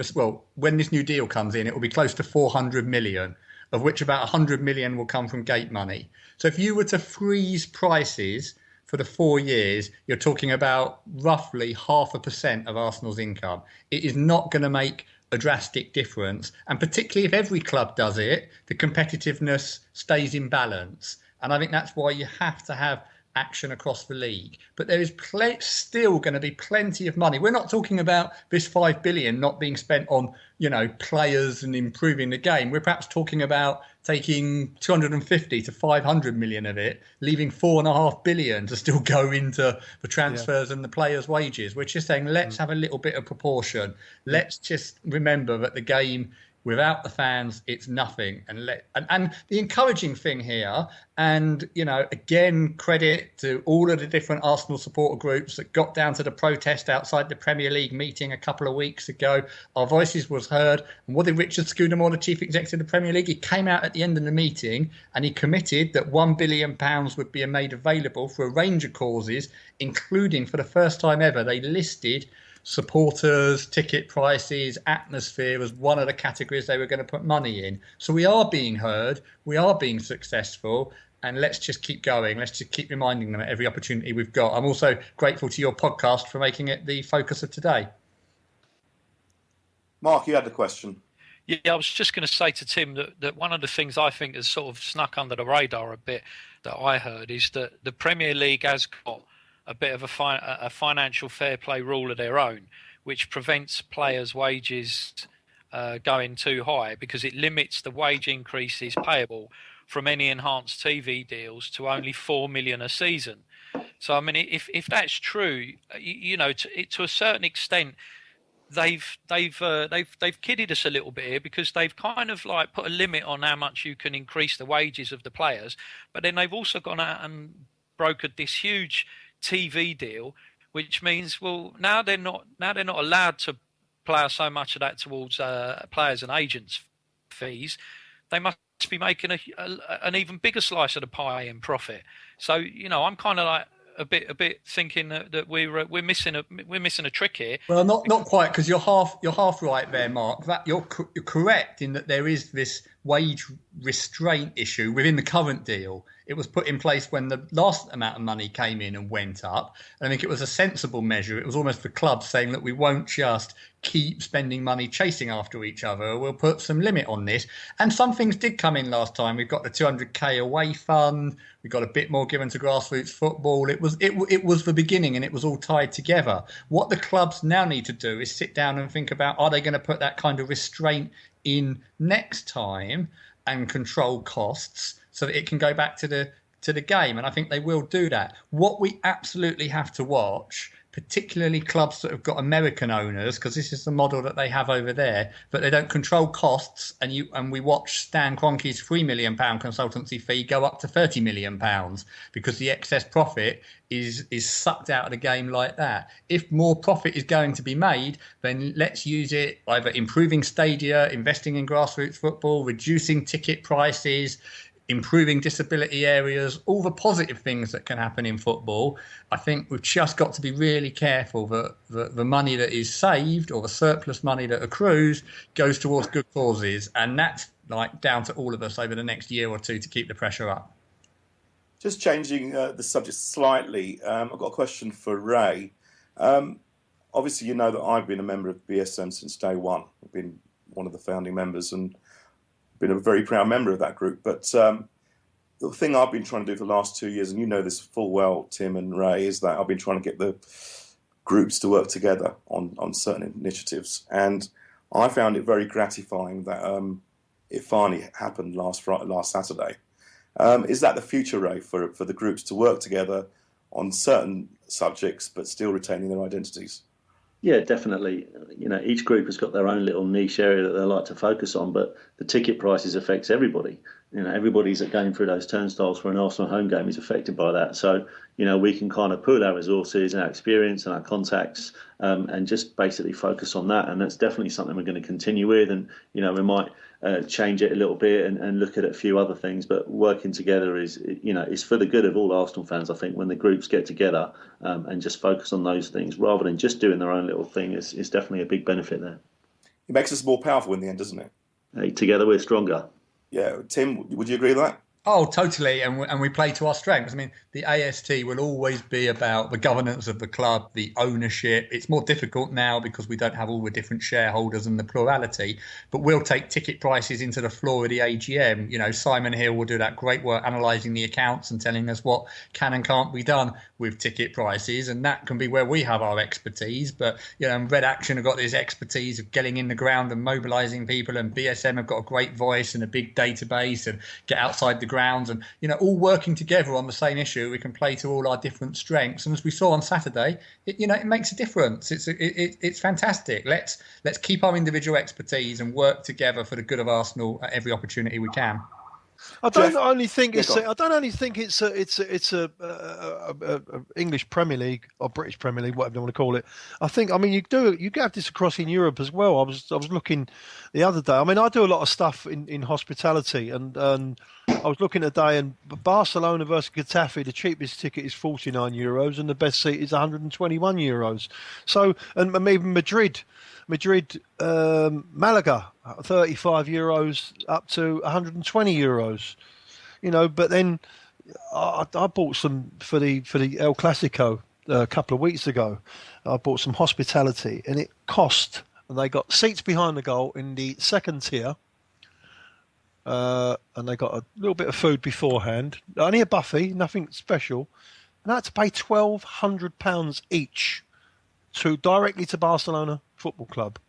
when this new deal comes in, it will be close to 400 million, of which about 100 million will come from gate money. So if you were to freeze prices for the 4 years, you're talking about roughly 0.5% of Arsenal's income. It is not going to make a drastic difference. And particularly if every club does it, the competitiveness stays in balance. And I think that's why you have to have action across the league. But there is still going to be plenty of money. We're not talking about this 5 billion not being spent on, players and improving the game. We're perhaps talking about taking 250 to 500 million of it, leaving 4.5 billion to still go into the transfers and the players' wages. We're just saying, let's have a little bit of proportion. Let's just remember that the game, without the fans, it's nothing. And the encouraging thing here, and again, credit to all of the different Arsenal supporter groups that got down to the protest outside the Premier League meeting a couple of weeks ago. Our voices was heard. And what did Richard Scudamore, the chief executive of the Premier League, he came out at the end of the meeting and he committed that £1 billion would be made available for a range of causes, including, for the first time ever, they listed supporters, ticket prices, atmosphere as one of the categories they were going to put money in. So we are being heard, we are being successful, and let's just keep going. Let's just keep reminding them at every opportunity we've got. I'm also grateful to your podcast for making it the focus of today. Mark, you had the question. Yeah, I was just going to say to Tim that one of the things I think has sort of snuck under the radar a bit that I heard is that the Premier League has got a bit of a financial fair play rule of their own, which prevents players' wages going too high because it limits the wage increases payable from any enhanced TV deals to only 4 million a season. So, I mean, if that's true, to a certain extent, they've kidded us a little bit here because they've kind of like put a limit on how much you can increase the wages of the players, but then they've also gone out and brokered this huge TV deal, which means now they're not allowed to plough so much of that towards players and agents' fees. They must be making an even bigger slice of the pie in profit. So I'm kind of like a bit thinking that we're missing a trick here. Well, not quite, because you're half right there, Mark. That you're correct in that there is this wage restraint issue within the current deal. It was put in place when the last amount of money came in and went up. And I think it was a sensible measure. It was almost the club saying that we won't just keep spending money chasing after each other. We'll put some limit on this. And some things did come in last time. We've got the 200k away fund. We got a bit more given to grassroots football. It was the beginning, and it was all tied together. What the clubs now need to do is sit down and think about, are they going to put that kind of restraint in next time and control costs so that it can go back to the game? And I think they will do that. What we absolutely have to watch, particularly clubs that have got American owners, because this is the model that they have over there, but they don't control costs, and we watch Stan Kroenke's £3 million consultancy fee go up to £30 million because the excess profit is sucked out of the game like that. If more profit is going to be made, then let's use it either improving stadia, investing in grassroots football, reducing ticket prices, improving disability areas, all the positive things that can happen in football. I think we've just got to be really careful that the money that is saved or the surplus money that accrues goes towards good causes. And that's like down to all of us over the next year or two to keep the pressure up. Just changing the subject slightly, I've got a question for Ray. Obviously, you know that I've been a member of BSM since day one. I've been one of the founding members and been a very proud member of that group. But the thing I've been trying to do for the last 2 years, and you know this full well, Tim and Ray, is that I've been trying to get the groups to work together on certain initiatives. And I found it very gratifying that it finally happened last Saturday. Is that the future, Ray, for the groups to work together on certain subjects, but still retaining their identities. Yeah, definitely. Each group has got their own little niche area that they like to focus on, but the ticket prices affects everybody. Everybody's going through those turnstiles for an Arsenal home game is affected by that. So, we can kind of pool our resources and our experience and our contacts and just basically focus on that. And that's definitely something we're going to continue with. And, we might change it a little bit and look at a few other things. But working together is for the good of all Arsenal fans, I think, when the groups get together and just focus on those things rather than just doing their own little thing is definitely a big benefit there. It makes us more powerful in the end, doesn't it? Together we're stronger. Yeah. Tim, would you agree with that? Oh, totally. And we play to our strengths. I mean, the AST will always be about the governance of the club, the ownership. It's more difficult now because we don't have all the different shareholders and the plurality, but we'll take ticket prices into the floor of the AGM. Simon Hill will do that great work analysing the accounts and telling us what can and can't be done with ticket prices. And that can be where we have our expertise. But, Red Action have got this expertise of getting in the ground and mobilising people, and BSM have got a great voice and a big database and get outside the grounds and all working together on the same issue. We can play to all our different strengths, and as we saw on Saturday, it makes a difference. It's fantastic. Let's keep our individual expertise and work together for the good of Arsenal at every opportunity we can. I don't only think it's a English Premier League or British Premier League, whatever you want to call it. You have this across in Europe as well. I was looking the other day. I do a lot of stuff in hospitality, and I was looking today, and Barcelona versus Getafe, the cheapest ticket is €49, and the best seat is €121. So, and even Madrid, Malaga, €35 up to €120. But then I bought some for the El Clasico a couple of weeks ago. I bought some hospitality, and it cost. And they got seats behind the goal in the second tier, and they got a little bit of food beforehand. Only a buffet, nothing special. And I had to pay £1,200 each directly to Barcelona Football Club.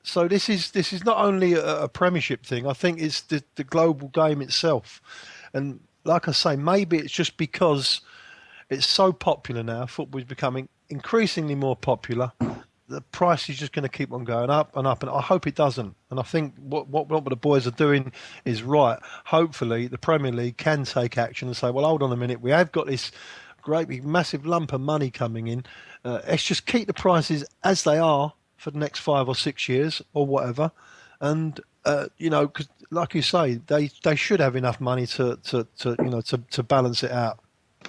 So this is not only a Premiership thing. I think it's the global game itself. And like I say, maybe it's just because it's so popular now. Football is becoming increasingly more popular. The price is just going to keep on going up and up, and I hope it doesn't. And I think what the boys are doing is right. Hopefully, the Premier League can take action and say, well, hold on a minute, we have got this great big massive lump of money coming in. Let's just keep the prices as they are for the next 5 or 6 years or whatever. And because like you say, they should have enough money to balance it out.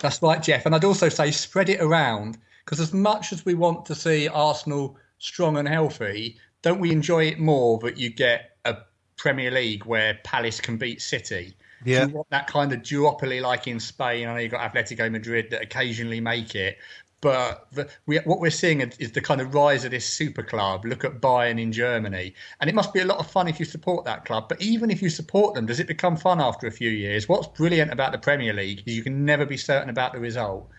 That's right, Geoff. And I'd also say spread it around. Because as much as we want to see Arsenal strong and healthy, don't we enjoy it more that you get a Premier League where Palace can beat City? Yeah. Do you want that kind of duopoly like in Spain? I know you've got Atletico Madrid that occasionally make it. But what we're seeing is the kind of rise of this super club. Look at Bayern in Germany. And it must be a lot of fun if you support that club. But even if you support them, does it become fun after a few years? What's brilliant about the Premier League is you can never be certain about the result.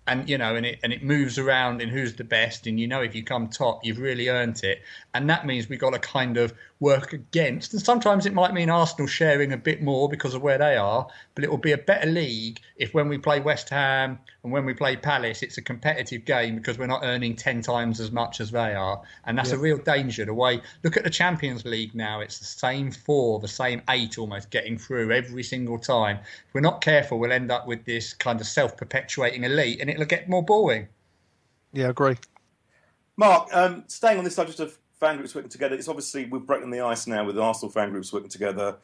And it moves around in who's the best, and if you come top, you've really earned it. And that means we've got to kind of work against. And sometimes it might mean Arsenal sharing a bit more because of where they are, but it will be a better league if when we play West Ham and when we play Palace, it's a competitive game because we're not earning 10 times as much as they are. And that's a real danger. Look at the Champions League now. It's the same 4, the same 8 almost getting through every single time. If we're not careful, we'll end up with this kind of self-perpetuating elite, and it'll get more boring. Yeah, I agree. Mark, staying on this subject of fan groups working together, it's obviously we've broken the ice now with Arsenal fan groups working together,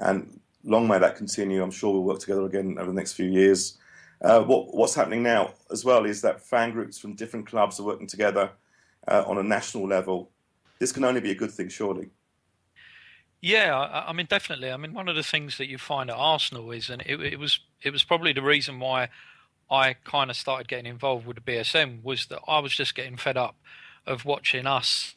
and long may that continue. I'm sure we'll work together again over the next few years. What's happening now as well is that fan groups from different clubs are working together on a national level. This can only be a good thing, surely. Yeah, I mean, definitely. I mean, one of the things that you find at Arsenal is, and it was probably the reason why I kind of started getting involved with the BSM, was that I was just getting fed up of watching us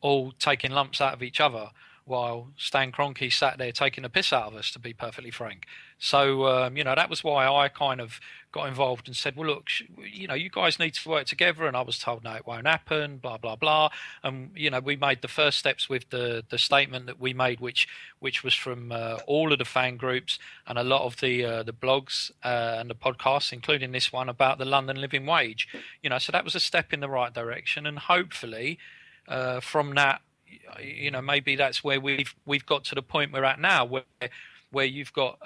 all taking lumps out of each other while Stan Kroenke sat there taking the piss out of us, to be perfectly frank. So, that was why I kind of got involved and said, well, look, you guys need to work together. And I was told, no, it won't happen, blah, blah, blah. And, we made the first steps with the statement that we made, which was from all of the fan groups and a lot of the blogs and the podcasts, including this one about the London living wage. So that was a step in the right direction. And hopefully from that, maybe that's where we've got to the point we're at now, where you've got,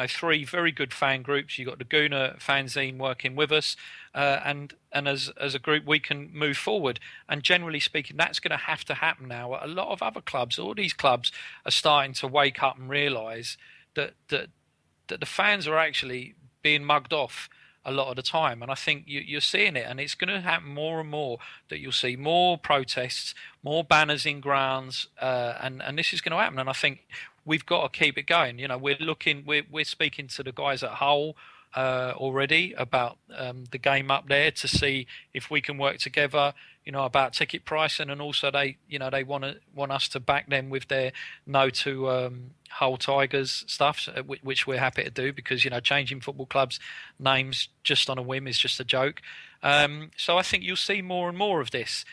three very good fan groups. You've got the Gooner fanzine working with us, and as a group we can move forward. And generally speaking, that's going to have to happen now. A lot of other clubs, all these clubs, are starting to wake up and realise that the fans are actually being mugged off a lot of the time. And I think you're seeing it, and it's going to happen more and more, that you'll see more protests, more banners in grounds, and this is going to happen. And I think we've got to keep it going. We're speaking to the guys at Hull already about the game up there to see if we can work together, about ticket pricing, and also they want us to back them with their no to Hull Tigers stuff, which we're happy to do, because changing football clubs names just on a whim is just a joke. So I think you'll see more and more of this.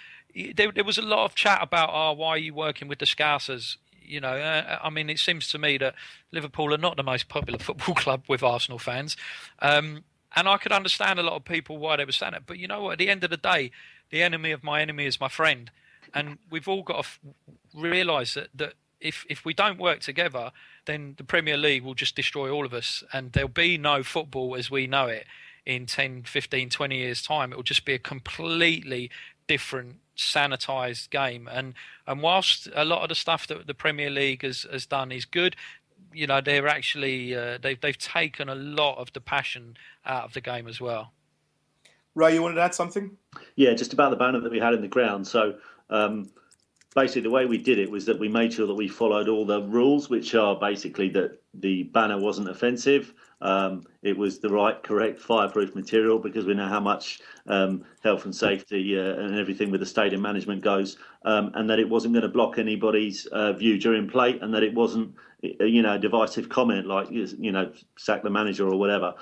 There was a lot of chat about why are you working with the Scousers? It seems to me that Liverpool are not the most popular football club with Arsenal fans. And I could understand a lot of people why they were saying it. But you know what? At the end of the day, the enemy of my enemy is my friend. And we've all got to realise that if we don't work together, then the Premier League will just destroy all of us. And there'll be no football as we know it in 10, 15, 20 years' time. It will just be a completely different, sanitised game. And whilst a lot of the stuff that the Premier League has done is good, they're actually they've taken a lot of the passion out of the game as well. Ray, you wanted to add something? Yeah, just about the banner that we had in the ground. So basically the way we did it was that we made sure that we followed all the rules, which are basically that the banner wasn't offensive. It was the right, correct, fireproof material, because we know how much health and safety and everything with the stadium management goes, and that it wasn't going to block anybody's view during play, and that it wasn't, a divisive comment like, sack the manager or whatever.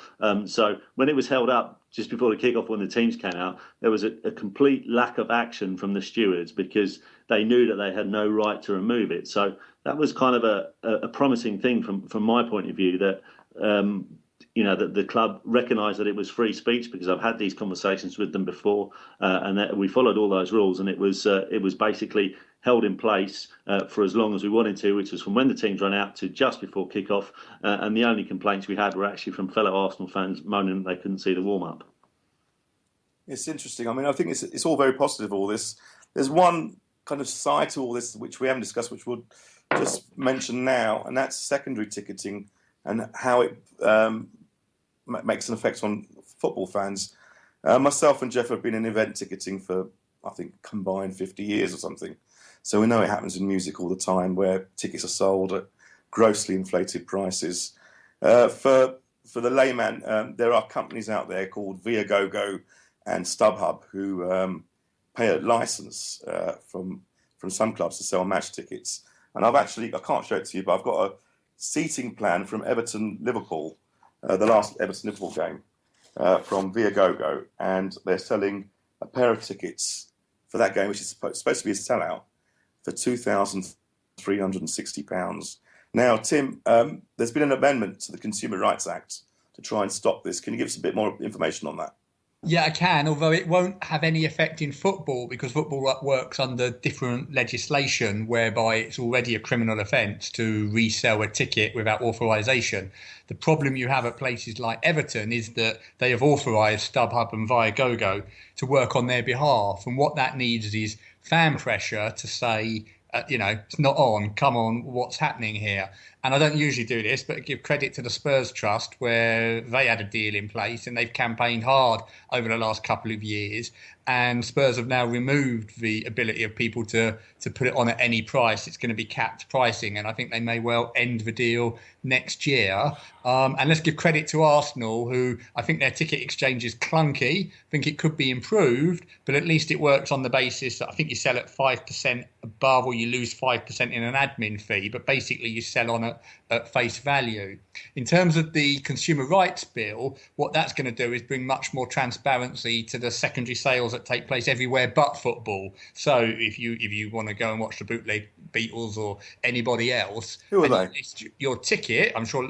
So when it was held up just before the kickoff, when the teams came out, there was a complete lack of action from the stewards, because they knew that they had no right to remove it. So that was kind of a promising thing from my point of view, that that the club recognised that it was free speech, because I've had these conversations with them before, and that we followed all those rules, and it was basically held in place for as long as we wanted to, which was from when the teams ran out to just before kick-off, and the only complaints we had were actually from fellow Arsenal fans moaning that they couldn't see the warm-up. It's interesting. I think it's all very positive, all this. There's one kind of side to all this which we haven't discussed, which we'll just mention now, and that's secondary ticketing and how it makes an effect on football fans. Myself and Geoff have been in event ticketing for, I think, combined 50 years or something. So we know it happens in music all the time, where tickets are sold at grossly inflated prices. For the layman, there are companies out there called Viagogo and StubHub who pay a license from some clubs to sell match tickets. And I can't show it to you, but I've got a seating plan from Everton-Liverpool, the last Everton-Liverpool game, from Viagogo, and they're selling a pair of tickets for that game, which is supposed to be a sellout, for £2,360. Now, Tim, there's been an amendment to the Consumer Rights Act to try and stop this. Can you give us a bit more information on that? Yeah, I can, although it won't have any effect in football, because football works under different legislation whereby it's already a criminal offence to resell a ticket without authorisation. The problem you have at places like Everton is that they have authorised StubHub and Viagogo to work on their behalf. And what that needs is fan pressure to say, it's not on, come on, what's happening here? and I don't usually do this, but give credit to the Spurs Trust, where they had a deal in place and they've campaigned hard over the last couple of years. And Spurs have now removed the ability of people to put it on at any price. It's going to be capped pricing, and I think they may well end the deal next year. And let's give credit to Arsenal, who I think their ticket exchange is clunky. I think it could be improved, but at least it works on the basis that I think you sell at 5% above, or you lose 5% in an admin fee, but basically you sell on at face value. In terms of the consumer rights bill, what that's going to do is bring much more transparency to the secondary sales that take place everywhere but football. So if you want to go and watch the bootleg Beatles or anybody else, who are they? Your ticket, I'm sure,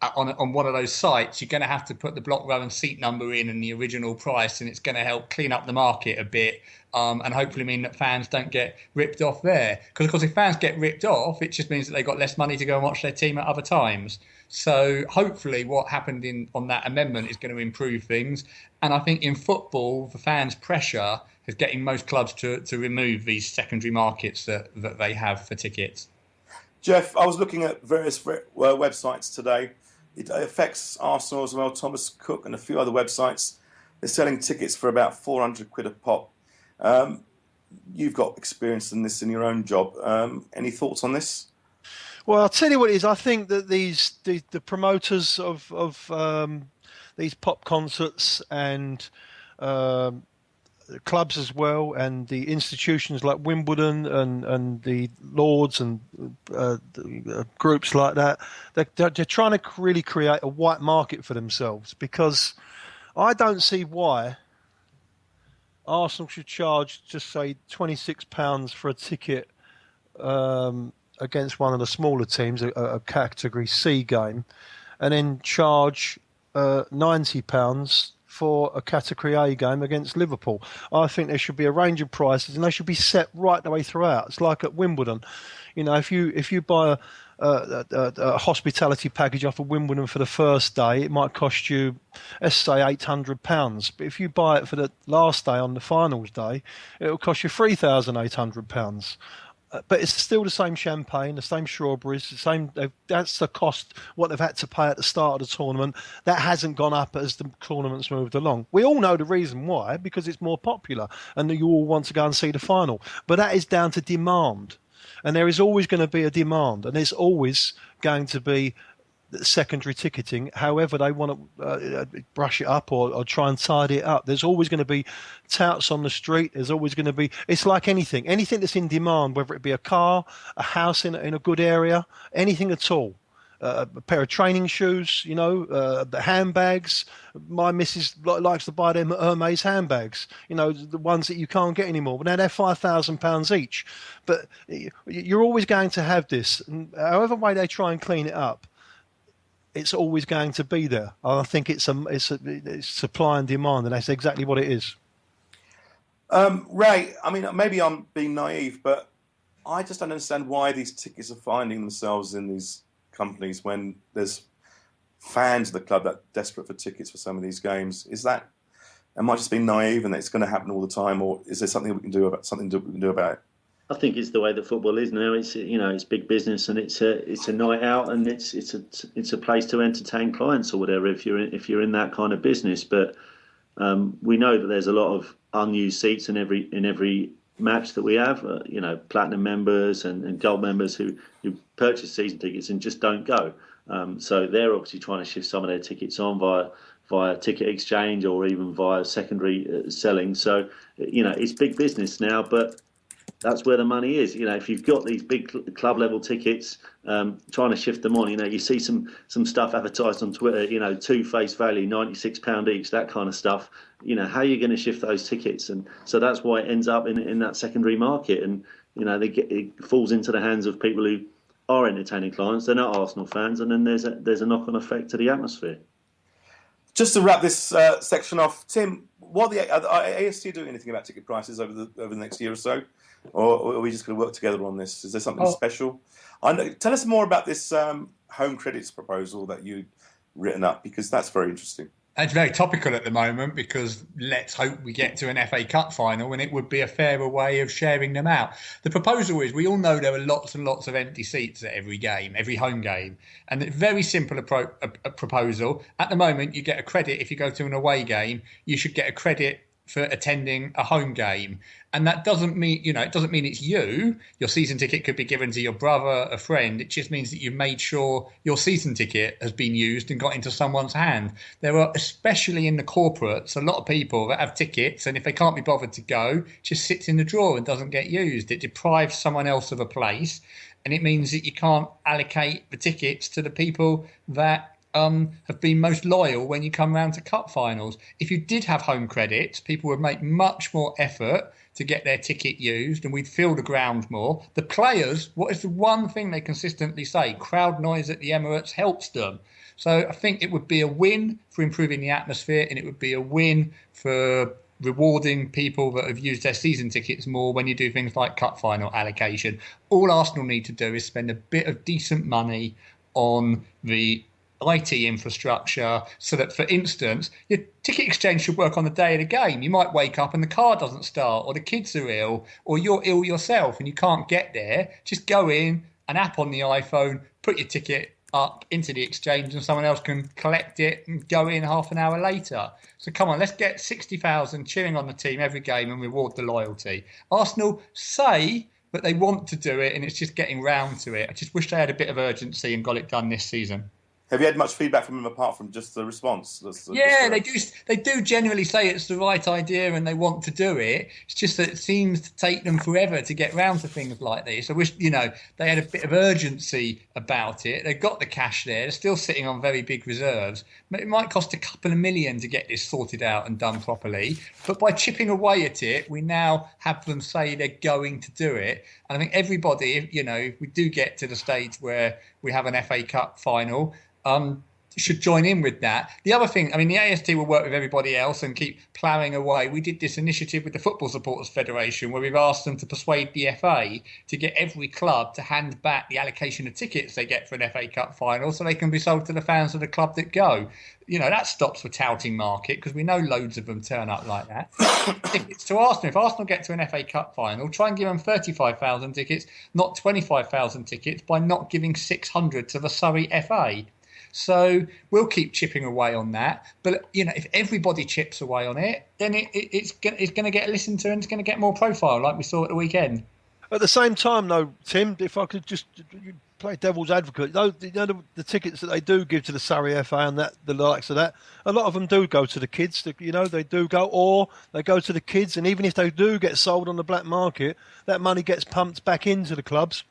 on one of those sites, you're going to have to put the block row and seat number in and the original price, and it's going to help clean up the market a bit. And hopefully mean that fans don't get ripped off there. Because, of course, if fans get ripped off, it just means that they've got less money to go and watch their team at other times. So hopefully what happened on that amendment is going to improve things. And I think in football, the fans' pressure is getting most clubs to remove these secondary markets that they have for tickets. Geoff, I was looking at various websites today. It affects Arsenal as well. Thomas Cook and a few other websites. They're selling tickets for about 400 quid a pop. You've got experience in this in your own job. Any thoughts on this? Well, I'll tell you what it is. I think that the promoters of these pop concerts and clubs as well, and the institutions like Wimbledon and the Lords and groups like that, they're trying to really create a white market for themselves, because I don't see why Arsenal should charge, just say, £26 for a ticket against one of the smaller teams, a Category C game, and then charge £90 for a Category A game against Liverpool. I think there should be a range of prices, and they should be set right the way throughout. It's like at Wimbledon. If you buy a hospitality package off of Wimbledon for the first day, it might cost you, let's say, £800. But if you buy it for the last day on the finals day, it will cost you £3,800. But it's still the same champagne, the same strawberries, the same. That's the cost, what they've had to pay at the start of the tournament. That hasn't gone up as the tournament's moved along. We all know the reason why, because it's more popular and you all want to go and see the final. But that is down to demand. And there is always going to be a demand, and there's always going to be secondary ticketing, however they want to brush it up or try and tidy it up. There's always going to be touts on the street. There's always going to be, it's like anything that's in demand, whether it be a car, a house in a good area, anything at all. A pair of training shoes, the handbags. My missus likes to buy them Hermes handbags, the ones that you can't get anymore. But now they're £5,000 each. But you're always going to have this. And however way they try and clean it up, it's always going to be there. I think it's supply and demand, and that's exactly what it is. Ray, I mean, maybe I'm being naive, but I just don't understand why these tickets are finding themselves in these companies when there's fans of the club that are desperate for tickets for some of these games. Am I just being naive and that it's going to happen all the time, or is there something we can do about it? I think it's the way that football is now. It's big business, and it's a night out, and it's a place to entertain clients or whatever if you're in that kind of business. But we know that there's a lot of unused seats in every match that we have. Platinum members and gold members who purchase season tickets and just don't go. So they're obviously trying to shift some of their tickets on via ticket exchange or even via secondary selling. So it's big business now, but that's where the money is. If you've got these big club level tickets, trying to shift them on, you see some stuff advertised on Twitter, 2 face value, £96 each, that kind of stuff. How are you going to shift those tickets? And so that's why it ends up in that secondary market. And, it falls into the hands of people who are entertaining clients. They're not Arsenal fans. And then there's a knock-on effect to the atmosphere. Just to wrap this section off, Tim, are AST doing anything about ticket prices over the next year or so? Or are we just going to work together on this? Is there something special? Tell us more about this home credits proposal that you'd written up, because that's very interesting. It's very topical at the moment because let's hope we get to an FA Cup final and it would be a fairer way of sharing them out. The proposal is we all know there are lots and lots of empty seats at every game, every home game. And it's a very simple a proposal. At the moment, you get a credit if you go to an away game. You should get a credit for attending a home game. And that doesn't mean, it doesn't mean it's you. Your season ticket could be given to your brother, a friend. It just means that you've made sure your season ticket has been used and got into someone's hand. There are, especially in the corporates, a lot of people that have tickets, and if they can't be bothered to go, it just sits in the drawer and doesn't get used. It deprives someone else of a place. And it means that you can't allocate the tickets to the people that have been most loyal when you come round to cup finals. If you did have home credits, people would make much more effort to get their ticket used and we'd fill the ground more. The players, what is the one thing they consistently say? Crowd noise at the Emirates helps them. So I think it would be a win for improving the atmosphere and it would be a win for rewarding people that have used their season tickets more when you do things like cup final allocation. All Arsenal need to do is spend a bit of decent money on the IT infrastructure so that, for instance, your ticket exchange should work on the day of the game. You might wake up and the car doesn't start, or the kids are ill, or you're ill yourself and you can't get there. Just go in, an app on the iPhone, put your ticket up into the exchange and someone else can collect it and go in half an hour later. So come on, let's get 60,000 cheering on the team every game and reward the loyalty. Arsenal say that they want to do it and it's just getting round to it. I just wish they had a bit of urgency and got it done this season. Have you had much feedback from them apart from just the response? They do generally say it's the right idea and they want to do it. It's just that it seems to take them forever to get round to things like this. I wish, they had a bit of urgency about it. They've got the cash there. They're still sitting on very big reserves. But it might cost a couple of million to get this sorted out and done properly. But by chipping away at it, we now have them say they're going to do it. And I think everybody, if we do get to the stage where we have an FA Cup final, should join in with that. The other thing, the AST will work with everybody else and keep ploughing away. We did this initiative with the Football Supporters Federation where we've asked them to persuade the FA to get every club to hand back the allocation of tickets they get for an FA Cup final so they can be sold to the fans of the club that go. That stops the touting market because we know loads of them turn up like that. If it's to Arsenal, if Arsenal get to an FA Cup final, try and give them 35,000 tickets, not 25,000 tickets, by not giving 600 to the Surrey FA. So we'll keep chipping away on that. But, if everybody chips away on it, then it's going to get listened to and it's going to get more profile like we saw at the weekend. At the same time, though, Tim, if I could just play devil's advocate, the tickets that they do give to the Surrey FA and the likes of that, a lot of them do go to the kids. They do go, or they go to the kids. And even if they do get sold on the black market, that money gets pumped back into the clubs.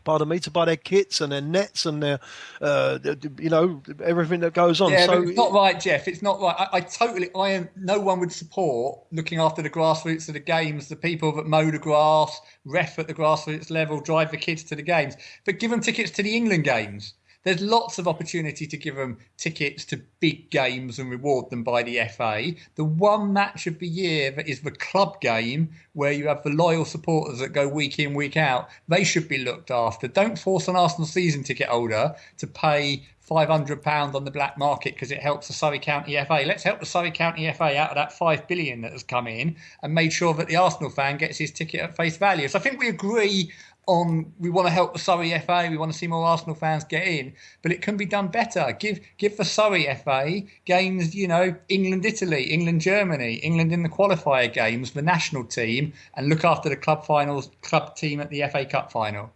Pardon me, to buy their kits and their nets and their, everything that goes on. Yeah, so but it's not right, Geoff. It's not right. No one would support looking after the grassroots of the games, the people that mow the grass, ref at the grassroots level, drive the kids to the games. But give them tickets to the England games. There's lots of opportunity to give them tickets to big games and reward them by the FA. The one match of the year that is the club game where you have the loyal supporters that go week in, week out, they should be looked after. Don't force an Arsenal season ticket holder to pay £500 on the black market because it helps the Surrey County FA. Let's help the Surrey County FA out of that $5 billion that has come in and made sure that the Arsenal fan gets his ticket at face value. So I think we agree on we want to help the Surrey FA, we want to see more Arsenal fans get in, but it can be done better. Give the Surrey FA games, England, Italy, England, Germany, England in the qualifier games, the national team, and look after the club team at the FA Cup final.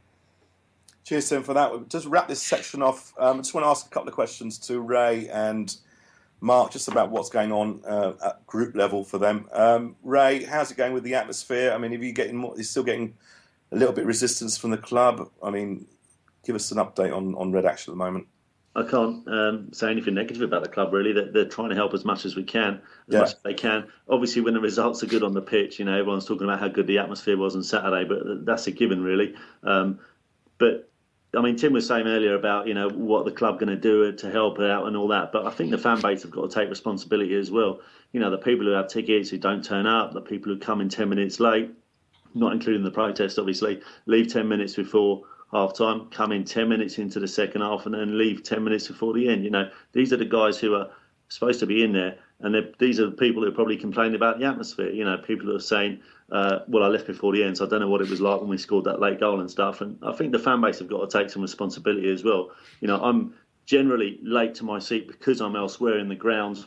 Cheers, Tim, for that. We'll just wrap this section off. I just want to ask a couple of questions to Ray and Mark, just about what's going on at group level for them. Ray, how's it going with the atmosphere? Are you still getting a little bit resistance from the club? Give us an update on Red Action at the moment. I can't say anything negative about the club, really. They're trying to help as much as we can, much as they can. Obviously, when the results are good on the pitch, everyone's talking about how good the atmosphere was on Saturday, but that's a given, really. But Tim was saying earlier about what the club going to do to help out and all that, but I think the fan base have got to take responsibility as well. The people who have tickets who don't turn up, the people who come in 10 minutes late, not including the protest, obviously, leave 10 minutes before half-time, come in 10 minutes into the second half and then leave 10 minutes before the end. These are the guys who are supposed to be in there. And these are the people who are probably complaining about the atmosphere. People who are saying, well, I left before the end, so I don't know what it was like when we scored that late goal and stuff. And I think the fan base have got to take some responsibility as well. I'm generally late to my seat because I'm elsewhere in the grounds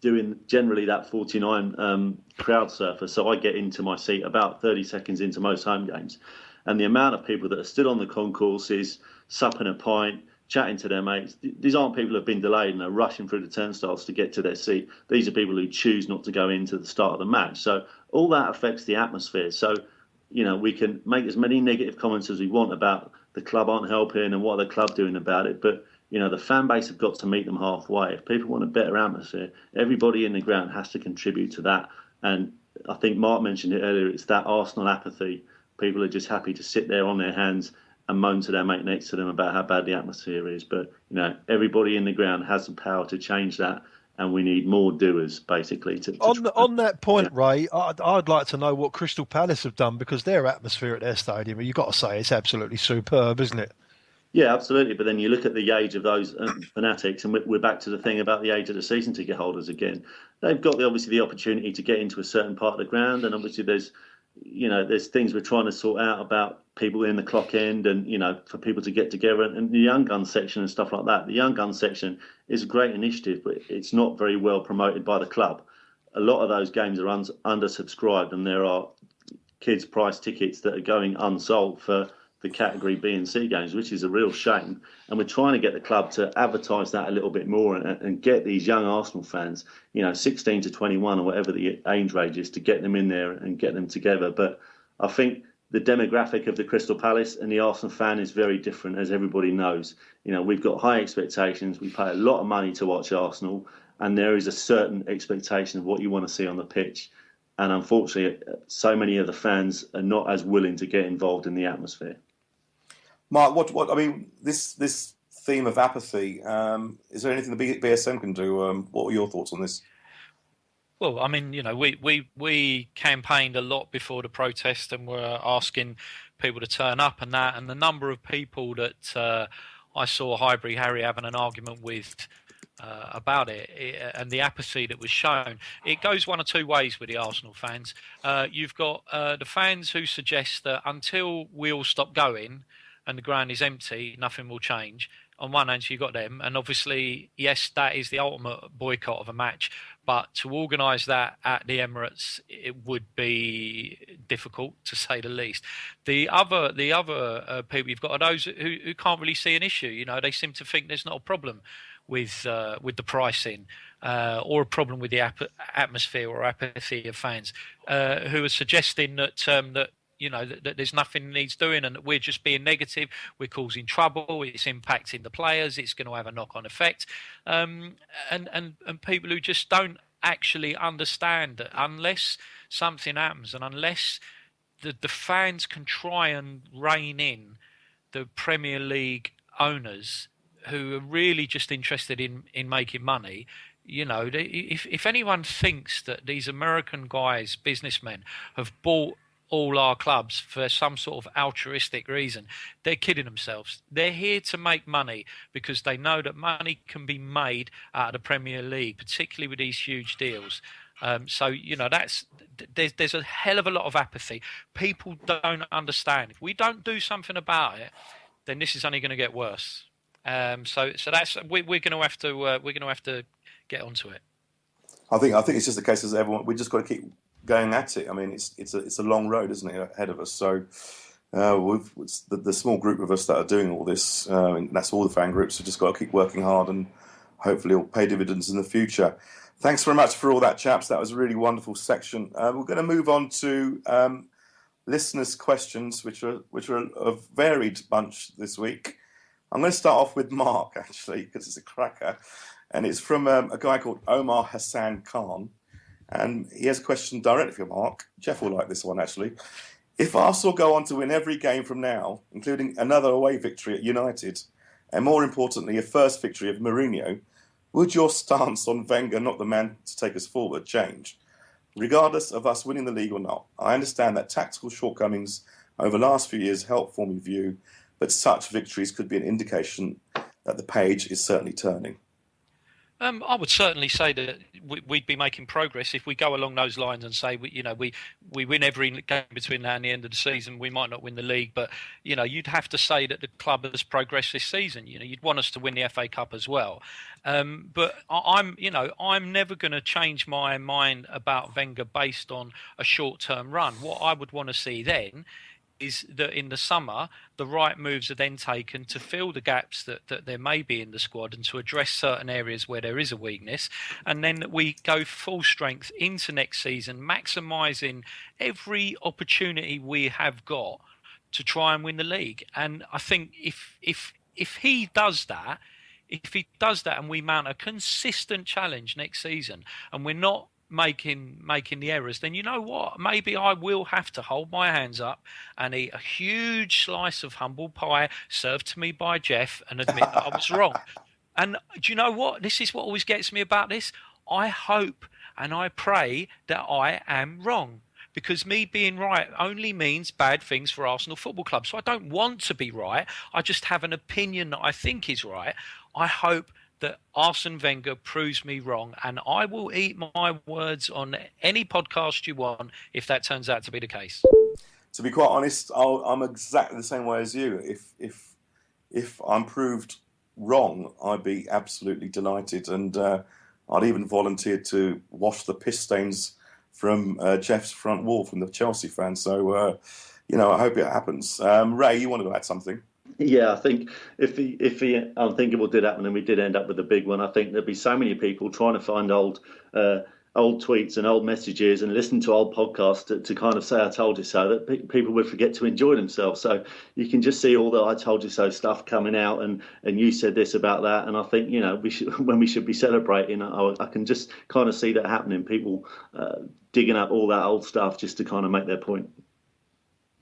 doing generally that 49 crowd surfer. So I get into my seat about 30 seconds into most home games. And the amount of people that are stood on the concourses, supping a pint, chatting to their mates. These aren't people who have been delayed and are rushing through the turnstiles to get to their seat. These are people who choose not to go into the start of the match. So all that affects the atmosphere. So, we can make as many negative comments as we want about the club aren't helping and what the club doing about it. But, the fan base have got to meet them halfway. If people want a better atmosphere, everybody in the ground has to contribute to that. And I think Mark mentioned it earlier, it's that Arsenal apathy. People are just happy to sit there on their hands and moan to their mate next to them about how bad the atmosphere is. But, everybody in the ground has the power to change that, and we need more doers, basically. On that point, yeah. Ray, I'd like to know what Crystal Palace have done, because their atmosphere at their stadium, you've got to say, it's absolutely superb, isn't it? Yeah, absolutely. But then you look at the age of those fanatics, and we're back to the thing about the age of the season ticket holders again. They've got obviously the opportunity to get into a certain part of the ground, and obviously there's things we're trying to sort out about people in the clock end and, for people to get together, and the young gun section and stuff like that. The young gun section is a great initiative, but it's not very well promoted by the club. A lot of those games are undersubscribed, and there are kids' price tickets that are going unsold for the category B and C games, which is a real shame. And we're trying to get the club to advertise that a little bit more and get these young Arsenal fans, 16 to 21 or whatever the age range is, to get them in there and get them together. But I think the demographic of the Crystal Palace and the Arsenal fan is very different, as everybody knows. We've got high expectations. We pay a lot of money to watch Arsenal, and there is a certain expectation of what you want to see on the pitch. And unfortunately, so many of the fans are not as willing to get involved in the atmosphere. Mark, this theme of apathy, is there anything the BSM can do? What were your thoughts on this? Well, we campaigned a lot before the protest, and were asking people to turn up and that. And the number of people that I saw Highbury Harry having an argument with about it, and the apathy that was shown, it goes one or two ways with the Arsenal fans. You've got the fans who suggest that until we all stop going and the ground is empty, nothing will change. On one hand, you've got them, and obviously, yes, that is the ultimate boycott of a match. But to organise that at the Emirates, it would be difficult, to say the least. The other people you've got are those who can't really see an issue. They seem to think there's not a problem with the pricing or a problem with the atmosphere or apathy of fans, who are suggesting that that there's nothing needs doing, and that we're just being negative, we're causing trouble, it's impacting the players, it's going to have a knock-on effect, and people who just don't actually understand that unless something happens, and unless the fans can try and rein in the Premier League owners, who are really just interested in making money. If anyone thinks that these American guys, businessmen, have bought all our clubs for some sort of altruistic reason, they're kidding themselves. They're here to make money because they know that money can be made out of the Premier League, particularly with these huge deals. So there's a hell of a lot of apathy. People don't understand. If we don't do something about it, then this is only going to get worse. So that's we're going to have to get onto it. I think it's just a case of everyone. We just got to keep going at it. I mean, it's a long road, isn't it, ahead of us? So it's the small group of us that are doing all this, and that's all the fan groups. We've just got to keep working hard, and hopefully it'll pay dividends in the future. Thanks very much for all that, chaps. That was a really wonderful section. We're going to move on to listeners' questions, which are a varied bunch this week. I'm going to start off with Mark, actually, because it's a cracker. And it's from a guy called Omar Hassan Khan. And he has a question directly for Mark. Geoff will like this one, actually. If Arsenal go on to win every game from now, including another away victory at United, and more importantly, a first victory of Mourinho, would your stance on Wenger, not the man to take us forward, change? Regardless of us winning the league or not, I understand that tactical shortcomings over the last few years help form your view, but such victories could be an indication that the page is certainly turning. I would certainly say that we'd be making progress if we go along those lines and say we win every game between now and the end of the season. We might not win the league, but you'd have to say that the club has progressed this season. You'd want us to win the FA Cup as well. But I'm never going to change my mind about Wenger based on a short-term run. What I would want to see then is that in the summer, the right moves are then taken to fill the gaps that there may be in the squad and to address certain areas where there is a weakness. And then we go full strength into next season, maximising every opportunity we have got to try and win the league. And I think if he does that, and we mount a consistent challenge next season, and we're not making the errors, then you know what? Maybe I will have to hold my hands up and eat a huge slice of humble pie served to me by Geoff and admit that I was wrong. And do you know what? This is what always gets me about this. I hope and I pray that I am wrong, because me being right only means bad things for Arsenal Football Club. So I don't want to be right. I just have an opinion that I think is right. I hope that Arsene Wenger proves me wrong, and I will eat my words on any podcast you want if that turns out to be the case. To be quite honest, I'm exactly the same way as you. If I'm proved wrong, I'd be absolutely delighted, and I'd even volunteer to wash the piss stains from Geoff's front wall from the Chelsea fans. So, I hope it happens. Ray, you wanted to add something? Yeah, I think if the unthinkable did happen and we did end up with a big one, I think there'd be so many people trying to find old tweets and old messages and listen to old podcasts to kind of say "I told you so," that people would forget to enjoy themselves. So you can just see all the "I told you so" stuff coming out, and you said this about that, and I think when we should be celebrating, I can just kind of see that happening. People digging up all that old stuff just to kind of make their point.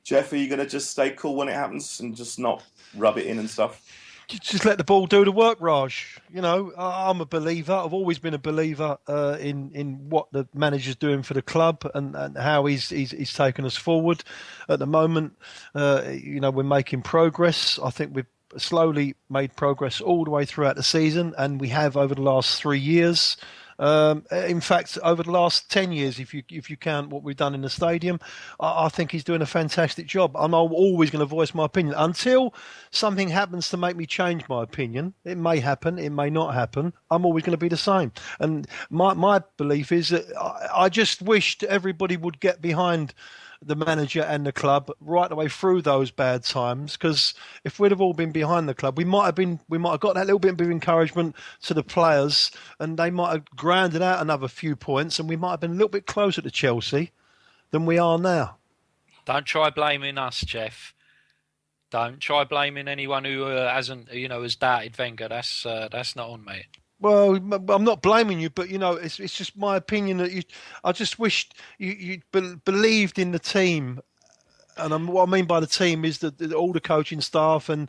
Geoff, are you going to just stay cool when it happens and just not rub it in and stuff? Just let the ball do the work, Raj. I'm a believer. I've always been a believer in what the manager's doing for the club and how he's taken us forward. At the moment, we're making progress. I think we've slowly made progress all the way throughout the season, and we have over the last 3 years. In fact, over the last 10 years, if you count what we've done in the stadium, I think he's doing a fantastic job. I'm always going to voice my opinion until something happens to make me change my opinion. It may happen, it may not happen. I'm always going to be the same. And my belief is that I just wished everybody would get behind the manager and the club right the way through those bad times, because if we'd have all been behind the club, we might have got that little bit of encouragement to the players, and they might have grounded out another few points, and we might have been a little bit closer to Chelsea than we are now. Don't try blaming us, Geoff. Don't try blaming anyone who hasn't has doubted Wenger. That's not on me. Well, I'm not blaming you, but it's just my opinion that I just wished you believed in the team, and what I mean by the team is that all the coaching staff and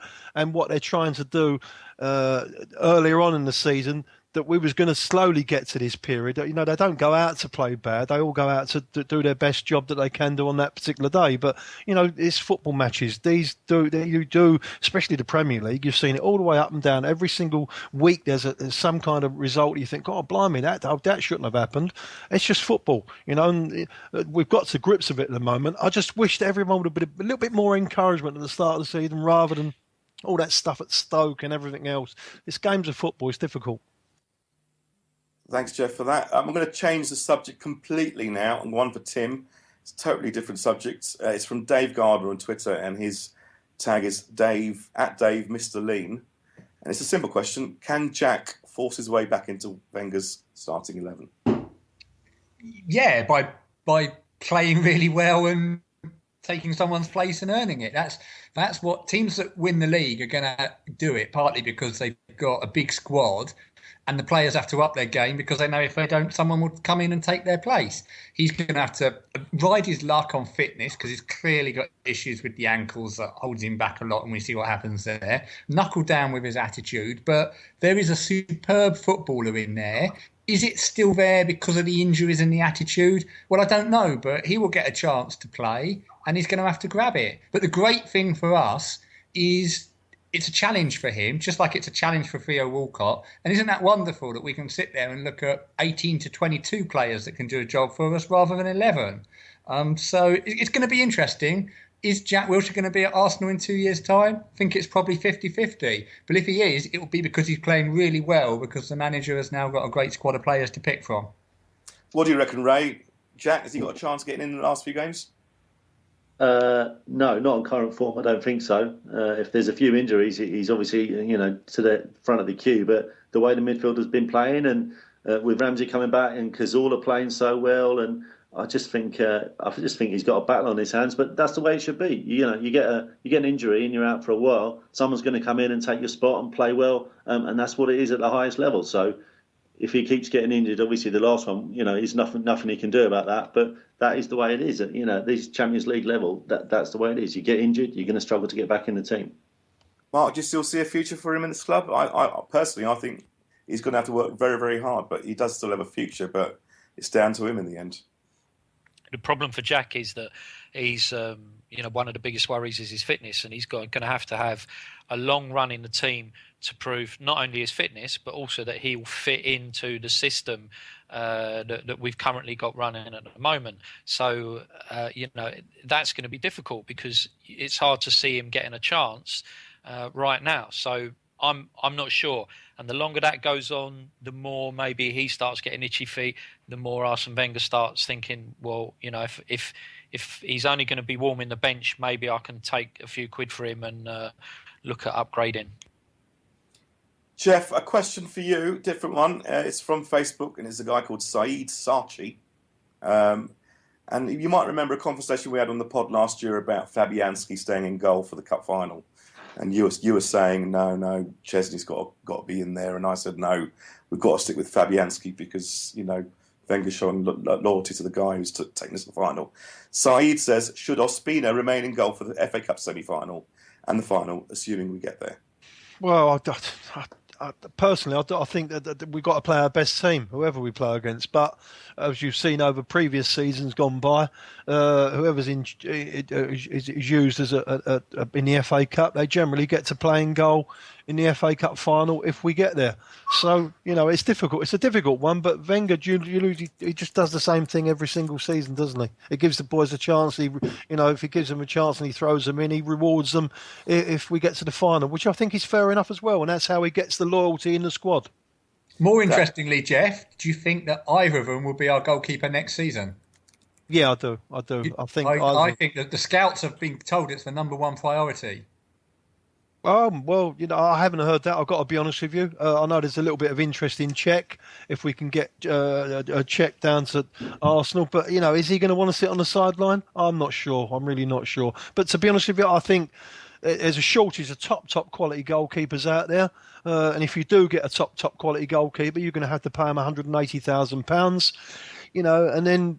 what they're trying to do earlier on in the season, that we was going to slowly get to this period. They don't go out to play bad. They all go out to do their best job that they can do on that particular day. But, it's football matches. You do, especially the Premier League, you've seen it all the way up and down. Every single week there's some kind of result. You think, oh, blimey, that shouldn't have happened. It's just football, and we've got to grips of it at the moment. I just wish that everyone would have been a little bit more encouragement at the start of the season rather than all that stuff at Stoke and everything else. It's games of football. It's difficult. Thanks, Geoff, for that. I'm going to change the subject completely now and one for Tim. It's a totally different subject. It's from Dave Gardner on Twitter, and his tag is Dave Mr. Lean. And it's a simple question. Can Jack force his way back into Wenger's starting 11? Yeah, by playing really well and taking someone's place and earning it. That's what teams that win the league are going to do it, partly because they've got a big squad and the players have to up their game because they know if they don't, someone will come in and take their place. He's going to have to ride his luck on fitness because he's clearly got issues with the ankles that holds him back a lot, and we see what happens there. Knuckle down with his attitude, but there is a superb footballer in there. Is it still there because of the injuries and the attitude? Well, I don't know, but he will get a chance to play and he's going to have to grab it. But the great thing for us is it's a challenge for him, just like it's a challenge for Theo Walcott. And isn't that wonderful that we can sit there and look at 18 to 22 players that can do a job for us rather than 11? So it's going to be interesting. Is Jack Wilshere going to be at Arsenal in 2 years' time? I think it's probably 50-50. But if he is, it will be because he's playing really well because the manager has now got a great squad of players to pick from. What do you reckon, Ray? Jack, has he got a chance of getting in the last few games? No, not on current form. I don't think so. If there's a few injuries, he's obviously to the front of the queue. But the way the midfield has been playing, and with Ramsey coming back and Cazorla playing so well, and I just think he's got a battle on his hands. But that's the way it should be. You get an injury and you're out for a while. Someone's going to come in and take your spot and play well, and that's what it is at the highest level. So if he keeps getting injured, obviously the last one, there's nothing he can do about that. But that is the way it is. This Champions League level, that's the way it is. You get injured, you're going to struggle to get back in the team. Mark, do you still see a future for him in this club? I personally, I think he's going to have to work very, very hard, but he does still have a future. But it's down to him in the end. The problem for Jack is that he's, one of the biggest worries is his fitness, and he's going to have a long run in the team to prove not only his fitness, but also that he'll fit into the system that we've currently got running at the moment. So, that's going to be difficult because it's hard to see him getting a chance right now. So I'm not sure. And the longer that goes on, the more maybe he starts getting itchy feet, the more Arsene Wenger starts thinking, well, if he's only going to be warming the bench, maybe I can take a few quid for him and look at upgrading. Geoff, a question for you, different one. It's from Facebook, and it's a guy called Saeed Sarchi. And you might remember a conversation we had on the pod last year about Fabianski staying in goal for the cup final. And you were saying, no, Chesney's got to be in there. And I said, no, we've got to stick with Fabianski because, Wenger's showing loyalty to the guy who's taken us to the final. Saeed says, should Ospina remain in goal for the FA Cup semi-final and the final, assuming we get there? Well, personally, I think that we've got to play our best team, whoever we play against. But as you've seen over previous seasons gone by, whoever's is used as in the FA Cup, they generally get to play in goal in the FA Cup final if we get there. So it's difficult. It's a difficult one. But Wenger, he just does the same thing every single season, doesn't he? He gives the boys a chance. If he gives them a chance and he throws them in, he rewards them if we get to the final, which I think is fair enough as well. And that's how he gets the loyalty in the squad. More interestingly, Geoff, do you think that either of them will be our goalkeeper next season? Yeah, I do. I think that the scouts have been told it's the number one priority. Well, I haven't heard that. I've got to be honest with you. I know there's a little bit of interest in Cech, if we can get a Cech down to Arsenal. But, is he going to want to sit on the sideline? I'm not sure. I'm really not sure. But to be honest with you, I think there's a shortage of top quality goalkeepers out there. And if you do get a top quality goalkeeper, you're going to have to pay him £180,000. And then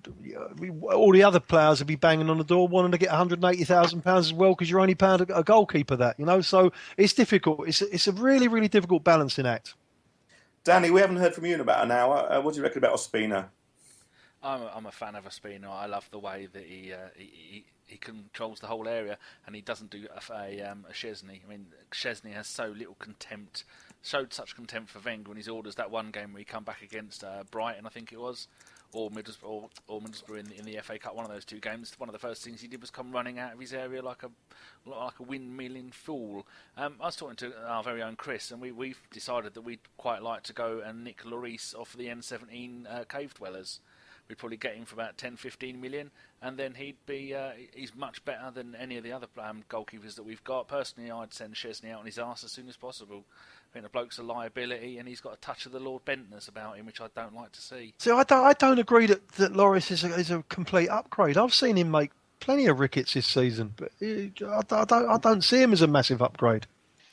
all the other players will be banging on the door wanting to get £180,000 as well because you're only paying a goalkeeper that, So it's difficult. It's a really, really difficult balancing act. Danny, we haven't heard from you in about an hour. What do you reckon about Ospina? I'm a fan of Ospina. I love the way that he controls the whole area, and he doesn't do a Szczesny. I mean, Szczesny has so little contempt, showed such contempt for Wenger when his orders that one game where he come back against Brighton, I think it was, or Middlesbrough in the FA Cup, one of those two games. One of the first things he did was come running out of his area like a windmilling fool. I was talking to our very own Chris, and we've decided that we'd quite like to go and nick Lloris off the N17 Cave Dwellers. We'd probably get him for about 10-15 million, and then he's much better than any of the other goalkeepers that we've got. Personally, I'd send Szczesny out on his arse as soon as possible. I think the bloke's a liability, and he's got a touch of the Lord Bentness about him, which I don't like to see. So I don't agree that Lloris is a complete upgrade. I've seen him make plenty of rickets this season, but I don't see him as a massive upgrade.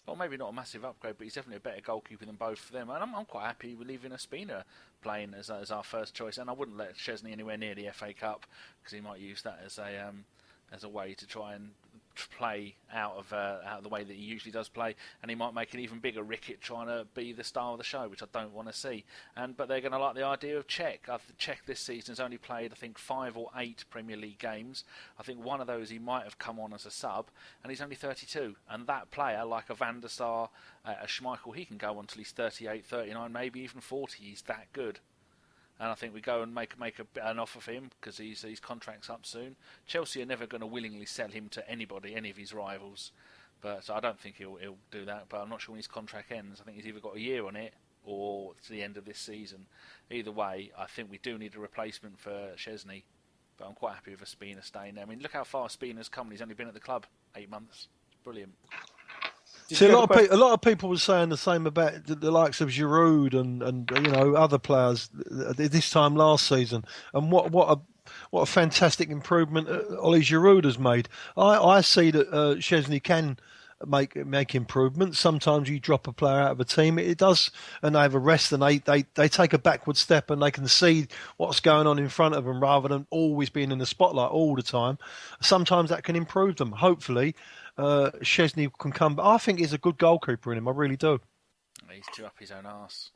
Well, maybe not a massive upgrade, but he's definitely a better goalkeeper than both of them. And I'm quite happy with leaving Ospina playing as our first choice. And I wouldn't let Szczesny anywhere near the FA Cup because he might use that as a way to try and play out of the way that he usually does play, and he might make an even bigger ricket trying to be the star of the show, which I don't want to see. But they're going to like the idea of Cech. Cech this season has only played, I think, 5 or 8 Premier League games. I think one of those he might have come on as a sub, and he's only 32. And that player, like a Van der Sar, a Schmeichel, he can go on until he's 38, 39, maybe even 40. He's that good. And I think we go and make an offer for him because his contract's up soon. Chelsea are never going to willingly sell him to anybody, any of his rivals. So I don't think he'll do that. But I'm not sure when his contract ends. I think he's either got a year on it or to the end of this season. Either way, I think we do need a replacement for Szczesny. But I'm quite happy with Ospina staying there. I mean, look how far Ospina's come. He's only been at the club 8 months. It's brilliant. See, a lot of people were saying the same about the likes of Giroud and other players this time last season. And what a fantastic improvement Ollie Giroud has made. I see that Szczesny can make improvements. Sometimes you drop a player out of a team, it does, and they have a rest and they take a backward step and they can see what's going on in front of them rather than always being in the spotlight all the time. Sometimes that can improve them. Hopefully Szczesny can come. I think he's a good goalkeeper in him. I really do. He's too up his own arse.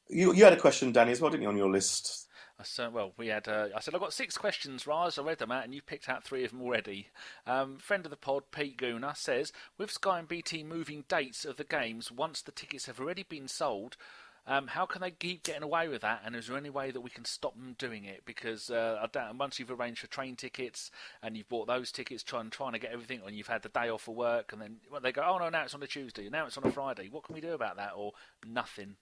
You had a question, Danny, as well, didn't you, on your list? I said I've got 6 questions, Raj. I read them out, and you picked out 3 of them already. Friend of the pod, Pete Gooner, says, with Sky and BT moving dates of the games once the tickets have already been sold, how can they keep getting away with that? And is there any way that we can stop them doing it? Because once you've arranged for train tickets and you've bought those tickets, trying to get everything, and you've had the day off for work, and then they go, oh no, now it's on a Tuesday, now it's on a Friday. What can we do about that? Or nothing.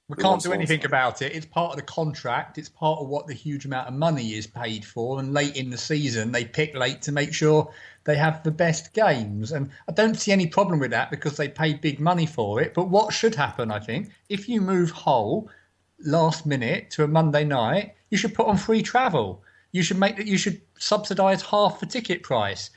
We can't do anything about it. It's part of the contract. It's part of what the huge amount of money is paid for. And late in the season, they pick late to make sure they have the best games. And I don't see any problem with that because they pay big money for it. But what should happen, I think, if you move Hull last minute to a Monday night, you should put on free travel. You should subsidise half the ticket price.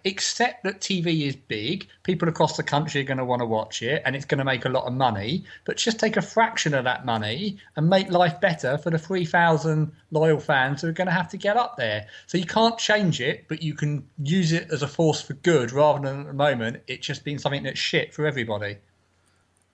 Accept that TV is big. People across the country are going to want to watch it and it's going to make a lot of money. But just take a fraction of that money and make life better for the 3,000 loyal fans who are going to have to get up there. So you can't change it, but you can use it as a force for good rather than at the moment it just being something that's shit for everybody.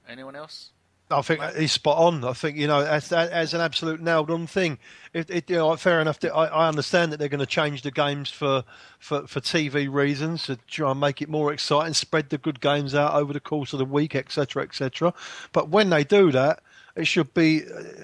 Anyone else? I think he's spot on. I think as an absolute nailed-on thing. Fair enough. I understand that they're going to change the games for TV reasons to try and make it more exciting, spread the good games out over the course of the week, etc., etc. But when they do that, it should be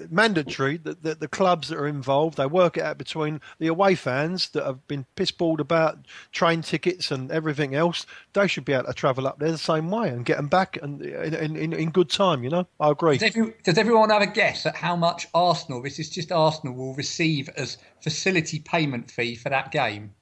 mandatory that the clubs that are involved, they work it out between the away fans that have been pissballed about train tickets and everything else. They should be able to travel up there the same way and get them back and in good time. I agree. Does everyone have a guess at how much Arsenal, this is just Arsenal, will receive as facility payment fee for that game?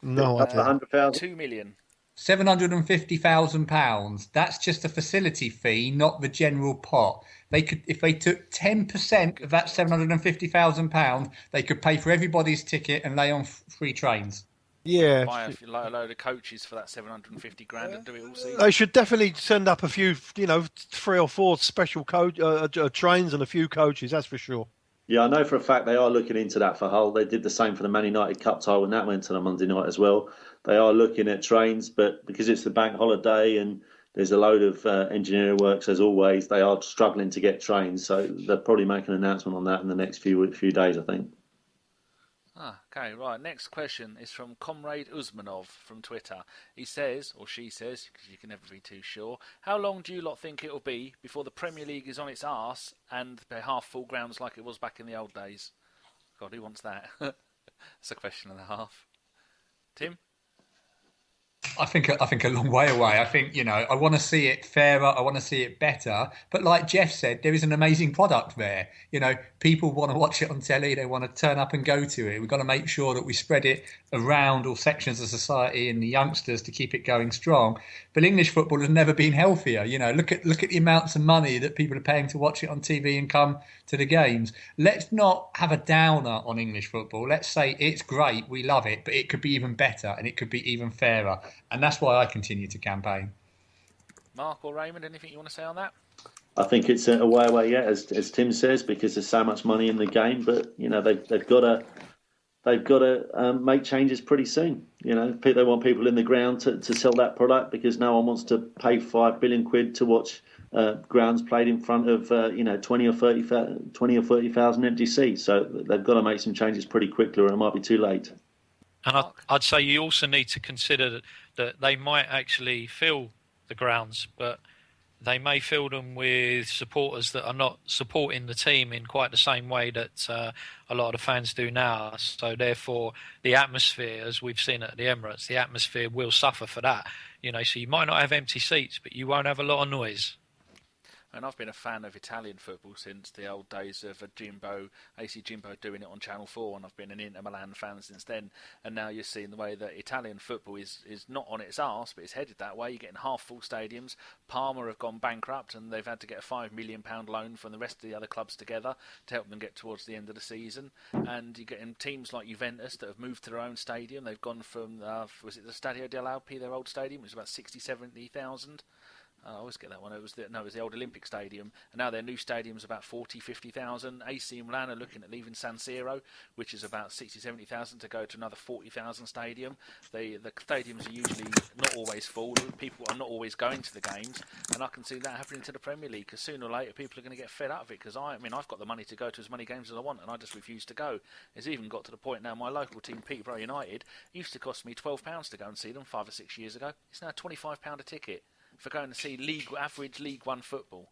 No idea. 100,000. 2 million. £750,000. That's just a facility fee, not the general pot. They could, if they took 10% of that £750,000, they could pay for everybody's ticket and lay on free trains. Yeah, Buy a load of coaches for that 750 grand and do it all season. They should definitely send up a few, 3 or 4 special trains and a few coaches. That's for sure. Yeah, I know for a fact they are looking into that for Hull. They did the same for the Man United Cup tie when that went to the Monday night as well. They are looking at trains, but because it's the bank holiday and there's a load of engineering works, as always, they are struggling to get trains. So they'll probably make an announcement on that in the next few days, I think. Okay, right. Next question is from Comrade Uzmanov from Twitter. He says, or she says, because you can never be too sure, how long do you lot think it'll be before the Premier League is on its arse and they're half full grounds like it was back in the old days? God, who wants that? That's a question and a half. Tim? I think a long way away. I think, I want to see it fairer. I want to see it better. But like Geoff said, there is an amazing product there. People want to watch it on telly. They want to turn up and go to it. We've got to make sure that we spread it around all sections of society and the youngsters to keep it going strong. But English football has never been healthier. Look at the amounts of money that people are paying to watch it on TV and come to the games. Let's not have a downer on English football. Let's say it's great, we love it, but it could be even better and it could be even fairer. And that's why I continue to campaign. Mark or Raymond, anything you want to say on that? I think it's a way, yeah, as Tim says, because there's so much money in the game. But they've got to they've got to make changes pretty soon. You know, they want people in the ground to sell that product, because no one wants to pay £5 billion to watch grounds played in front of 20 or 30,000 empty seats. So they've got to make some changes pretty quickly, or it might be too late. And I'd say you also need to consider that they might actually fill the grounds, but they may fill them with supporters that are not supporting the team in quite the same way that a lot of the fans do now. So therefore, the atmosphere, as we've seen at the Emirates, the atmosphere will suffer for that. So you might not have empty seats, but you won't have a lot of noise. And I've been a fan of Italian football since the old days of AC Jimbo doing it on Channel 4, and I've been an Inter Milan fan since then. And now you're seeing the way that Italian football is not on its arse, but it's headed that way. You're getting half-full stadiums. Parma have gone bankrupt, and they've had to get a £5 million loan from the rest of the other clubs together to help them get towards the end of the season. And you're getting teams like Juventus that have moved to their own stadium. They've gone from, was it the Stadio dell'Alpi, their old stadium? It was about 70,000. I always get that one. It was the old Olympic Stadium, and now their new stadium's about 40,000-50,000. AC Milan are looking at leaving San Siro, which is about 60,000-70,000, to go to another 40,000 stadium. The stadiums are usually not always full. People are not always going to the games, and I can see that happening to the Premier League, because sooner or later people are going to get fed up of it. Because I've got the money to go to as many games as I want, and I just refuse to go. It's even got to the point now. My local team, Peterborough United, used to cost me £12 to go and see them 5 or 6 years ago. It's now £25 a ticket for going to see average League One football.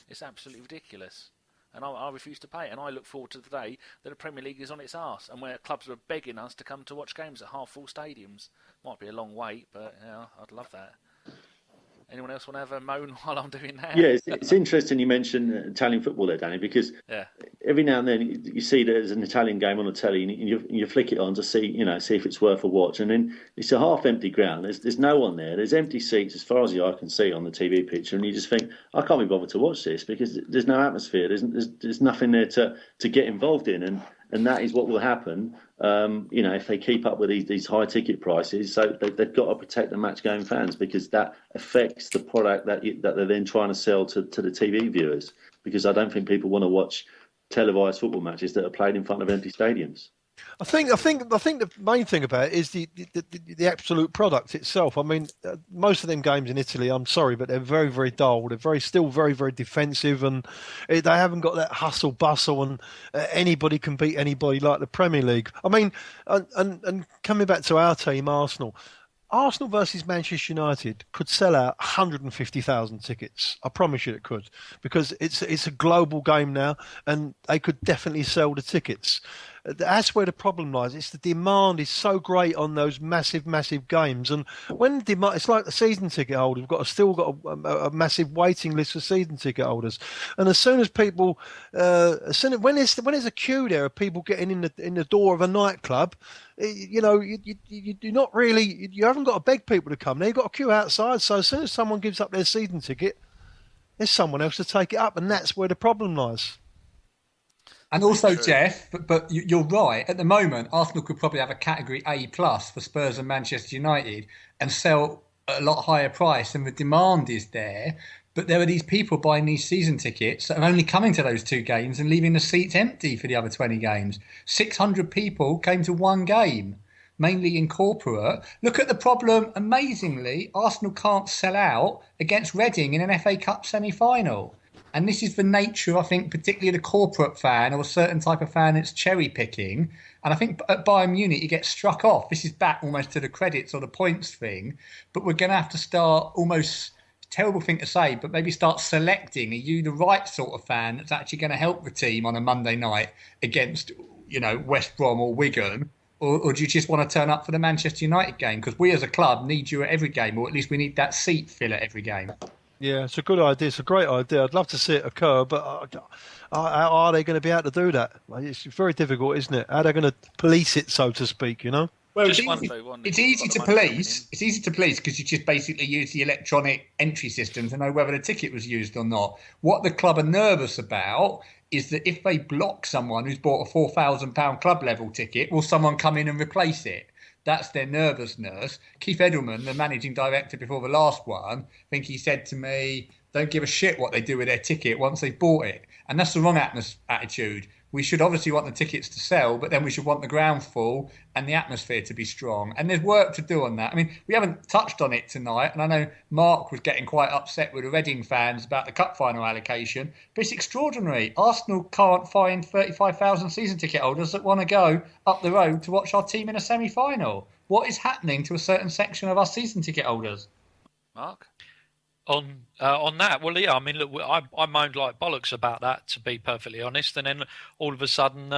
It's absolutely ridiculous. And I refuse to pay. And I look forward to the day that the Premier League is on its arse, and where clubs are begging us to come to watch games at half-full stadiums. Might be a long wait, but I'd love that. Anyone else want to have a moan while I'm doing that? Yeah, it's interesting you mentioned Italian football there, Danny, because every now and then you see there's an Italian game on the telly, and you flick it on to see if it's worth a watch, and then it's a half-empty ground. There's no one there. There's empty seats as far as the eye can see on the TV picture, and you just think, I can't be bothered to watch this because there's no atmosphere. There's nothing there to get involved in, and that is what will happen. If they keep up with these high ticket prices, so they've got to protect the match-going fans, because that affects the product that they're then trying to sell to the TV viewers. Because I don't think people want to watch televised football matches that are played in front of empty stadiums. I think the main thing about it is the absolute product itself. I mean, most of them games in Italy, I'm sorry, but they're very, very dull. They're still very, very defensive, and they haven't got that hustle bustle, and anybody can beat anybody like the Premier League. I mean, and coming back to our team, Arsenal versus Manchester United could sell out 150,000 tickets. I promise you it could, because it's a global game now, and they could definitely sell the tickets. That's where the problem lies. It's the demand is so great on those massive, massive games, and when demand, it's like the season ticket holders. We've still got a massive waiting list for season ticket holders, and as soon as people, when there's a queue there of people getting in the door of a nightclub, you haven't got to beg people to come there. You've got a queue outside. So as soon as someone gives up their season ticket, there's someone else to take it up, and that's where the problem lies. And also, Geoff, but you're right. At the moment, Arsenal could probably have a category A+ for Spurs and Manchester United and sell at a lot higher price, and the demand is there. But there are these people buying these season tickets that are only coming to those 2 games and leaving the seats empty for the other 20 games. 600 people came to one game, mainly in corporate. Look at the problem. Amazingly, Arsenal can't sell out against Reading in an FA Cup semi-final. And this is the nature, I think, particularly the corporate fan or a certain type of fan that's cherry picking. And I think at Bayern Munich, you get struck off. This is back almost to the credits or the points thing. But we're going to have to start almost, terrible thing to say, but maybe start selecting. Are you the right sort of fan that's actually going to help the team on a Monday night against, West Brom or Wigan? Or do you just want to turn up for the Manchester United game? Because we as a club need you at every game, or at least we need that seat fill at every game. Yeah, it's a good idea. It's a great idea. I'd love to see it occur, but how are they going to be able to do that? It's very difficult, isn't it? How are they going to police it, so to speak, Well, it's easy to police. It's easy to police because you just basically use the electronic entry system to know whether the ticket was used or not. What the club are nervous about is that if they block someone who's bought a £4,000 club level ticket, will someone come in and replace it? That's their nervousness. Keith Edelman, the managing director before the last one, I think he said to me, don't give a shit what they do with their ticket once they've bought it. And that's the wrong attitude. we should obviously want the tickets to sell, but then we should want the ground full and the atmosphere to be strong. And there's work to do on that. I mean, we haven't touched on it tonight, and I know Mark was getting quite upset with the Reading fans about the cup final allocation, but it's extraordinary. Arsenal can't find 35,000 season ticket holders that want to go up the road to watch our team in a semi-final. What is happening to a certain section of our season ticket holders? Mark? On that, well, yeah, I mean, look, I moaned like bollocks about that, to be perfectly honest, and then all of a sudden,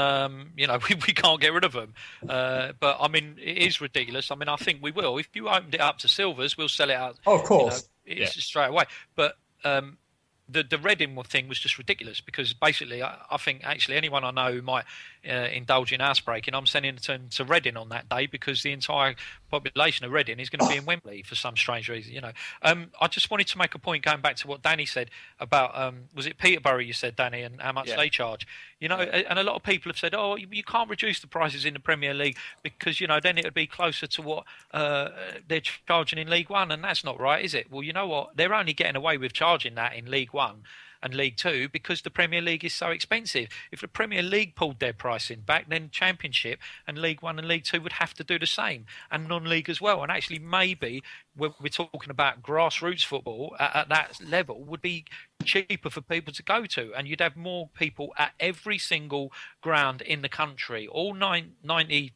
we can't get rid of them. But I mean, it is ridiculous. I mean, I think we will. If you opened it up to Silvers, we'll sell it out. Oh, of course, it's straight away. But the Reading thing was just ridiculous, because basically I think actually anyone I know who might indulge in housebreaking, I'm sending them to Reading on that day, because the entire population of Reading is going to be in Wembley for some strange reason. I just wanted to make a point going back to what Danny said about was it Peterborough you said, Danny, and how much they charge. And a lot of people have said, oh, you can't reduce the prices in the Premier League because then it would be closer to what they're charging in League One, and that's not right, is it? Well, you know what? They're only getting away with charging that in League One and League Two because the Premier League is so expensive. If the Premier League pulled their pricing back, then Championship and League One and League Two would have to do the same, and non-league as well. And actually, maybe we're talking about grassroots football at that level would be cheaper for people to go to, and you'd have more people at every single ground in the country, all 92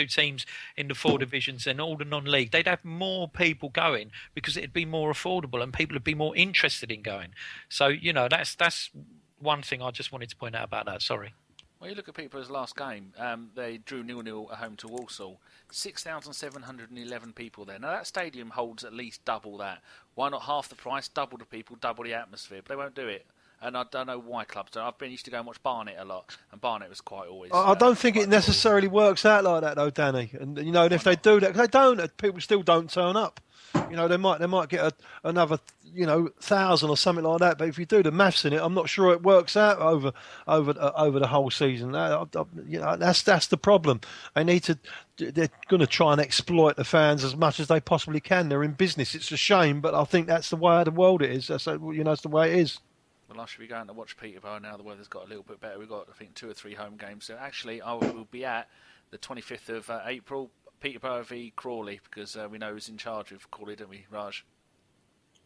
teams in the four divisions and all the non-league. They'd have more people going because it'd be more affordable and people would be more interested in going. So that's one thing I just wanted to point out about that. Sorry. Well, you look at Peterborough's last game. They drew 0-0 at home to Walsall. 6,711 people there. Now that stadium holds at least double that. Why not half the price, double the people, double the atmosphere? But they won't do it. And I don't know why clubs don't. I've been used to go and watch Barnet a lot, and Barnet was quite always. I don't think it necessarily works out like that, though, Danny. And and if they do that, they don't. People still don't turn up. They might get another 1,000 or something like that. But if you do the maths in it, I'm not sure it works out over the whole season. That's the problem. They're going to try and exploit the fans as much as they possibly can. They're in business. It's a shame, but I think that's the way of the world it is. That's the way it is. Well, I should be going to watch Peterborough now. The weather's got a little bit better. We've got, I think, 2 or 3 home games. So actually, I will be at the 25th of April, Peterborough v Crawley, because we know who's in charge of Crawley, don't we, Raj?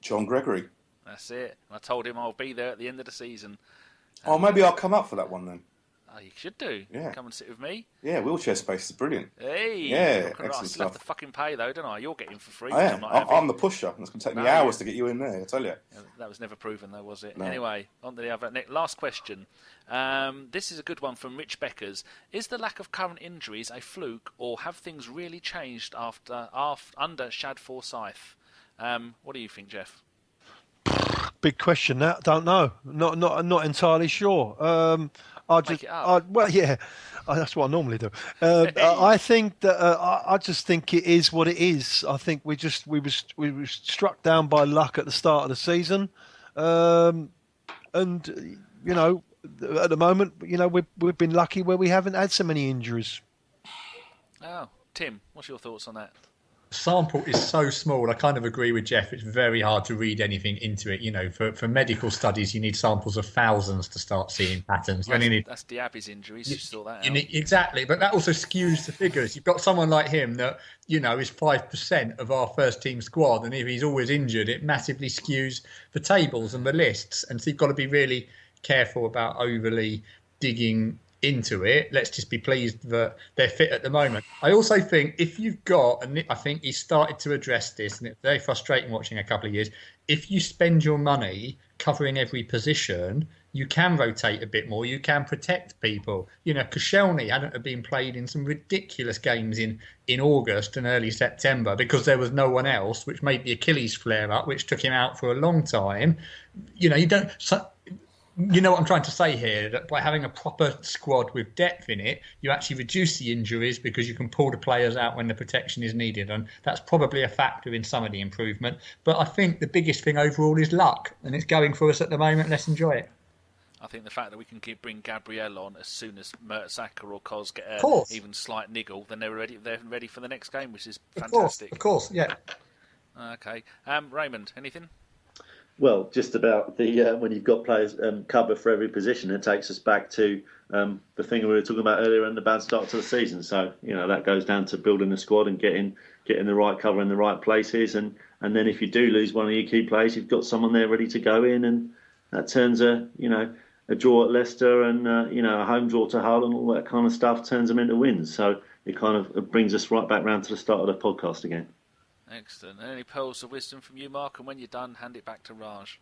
John Gregory. That's it. And I told him I'll be there at the end of the season. Maybe I'll come up for that one then. Oh, you should do. Yeah. Come and sit with me. Yeah, wheelchair space is brilliant. Hey. Yeah, I still have to fucking pay though, don't I? You're getting for free. I am. I'm the pusher. It's going to take me hours to get you in there, I tell you. That was never proven though, was it? No. Anyway, on to the other. Last question. This is a good one from Rich Beckers. Is the lack of current injuries a fluke, or have things really changed under Shad Forsyth? What do you think, Geoff? Big question. That don't know. Not entirely sure. Make it up. That's what I normally do. I think that I just think it is what it is. I think we were struck down by luck at the start of the season, and at the moment, we've been lucky where we haven't had so many injuries. Oh, Tim, what's your thoughts on that? Sample is so small. I kind of agree with Geoff. It's very hard to read anything into it. For medical studies, you need samples of thousands to start seeing patterns. That's Diaby's injuries. You sort that out. Exactly, but that also skews the figures. You've got someone like him that is 5% of our first team squad, and if he's always injured, it massively skews the tables and the lists. And so you've got to be really careful about overly digging into it. Let's just be pleased that they're fit at the moment. I also think if you've got, and I think he started to address this, and it's very frustrating watching a couple of years, if you spend your money covering every position, you can rotate a bit more, you can protect people. Koscielny hadn't have been played in some ridiculous games in August and early September because there was no one else, which made the Achilles flare up, which took him out for a long time. You know what I'm trying to say here, that by having a proper squad with depth in it, you actually reduce the injuries because you can pull the players out when the protection is needed. And that's probably a factor in some of the improvement. But I think the biggest thing overall is luck, and it's going for us at the moment. Let's enjoy it. I think the fact that we can bring Gabriel on as soon as Mertesacker or Kos get even slight niggle, then they're ready for the next game, which is fantastic. Of course, yeah. Okay. Raymond, anything? Well, just about the when you've got players cover for every position, it takes us back to the thing we were talking about earlier in the bad start to the season. So that goes down to building the squad and getting the right cover in the right places, and then if you do lose one of your key players, you've got someone there ready to go in, and that turns a draw at Leicester and a home draw to Hull and all that kind of stuff turns them into wins. So it kind of brings us right back round to the start of the podcast again. Excellent. Any pearls of wisdom from you, Mark? And when you're done, hand it back to Raj.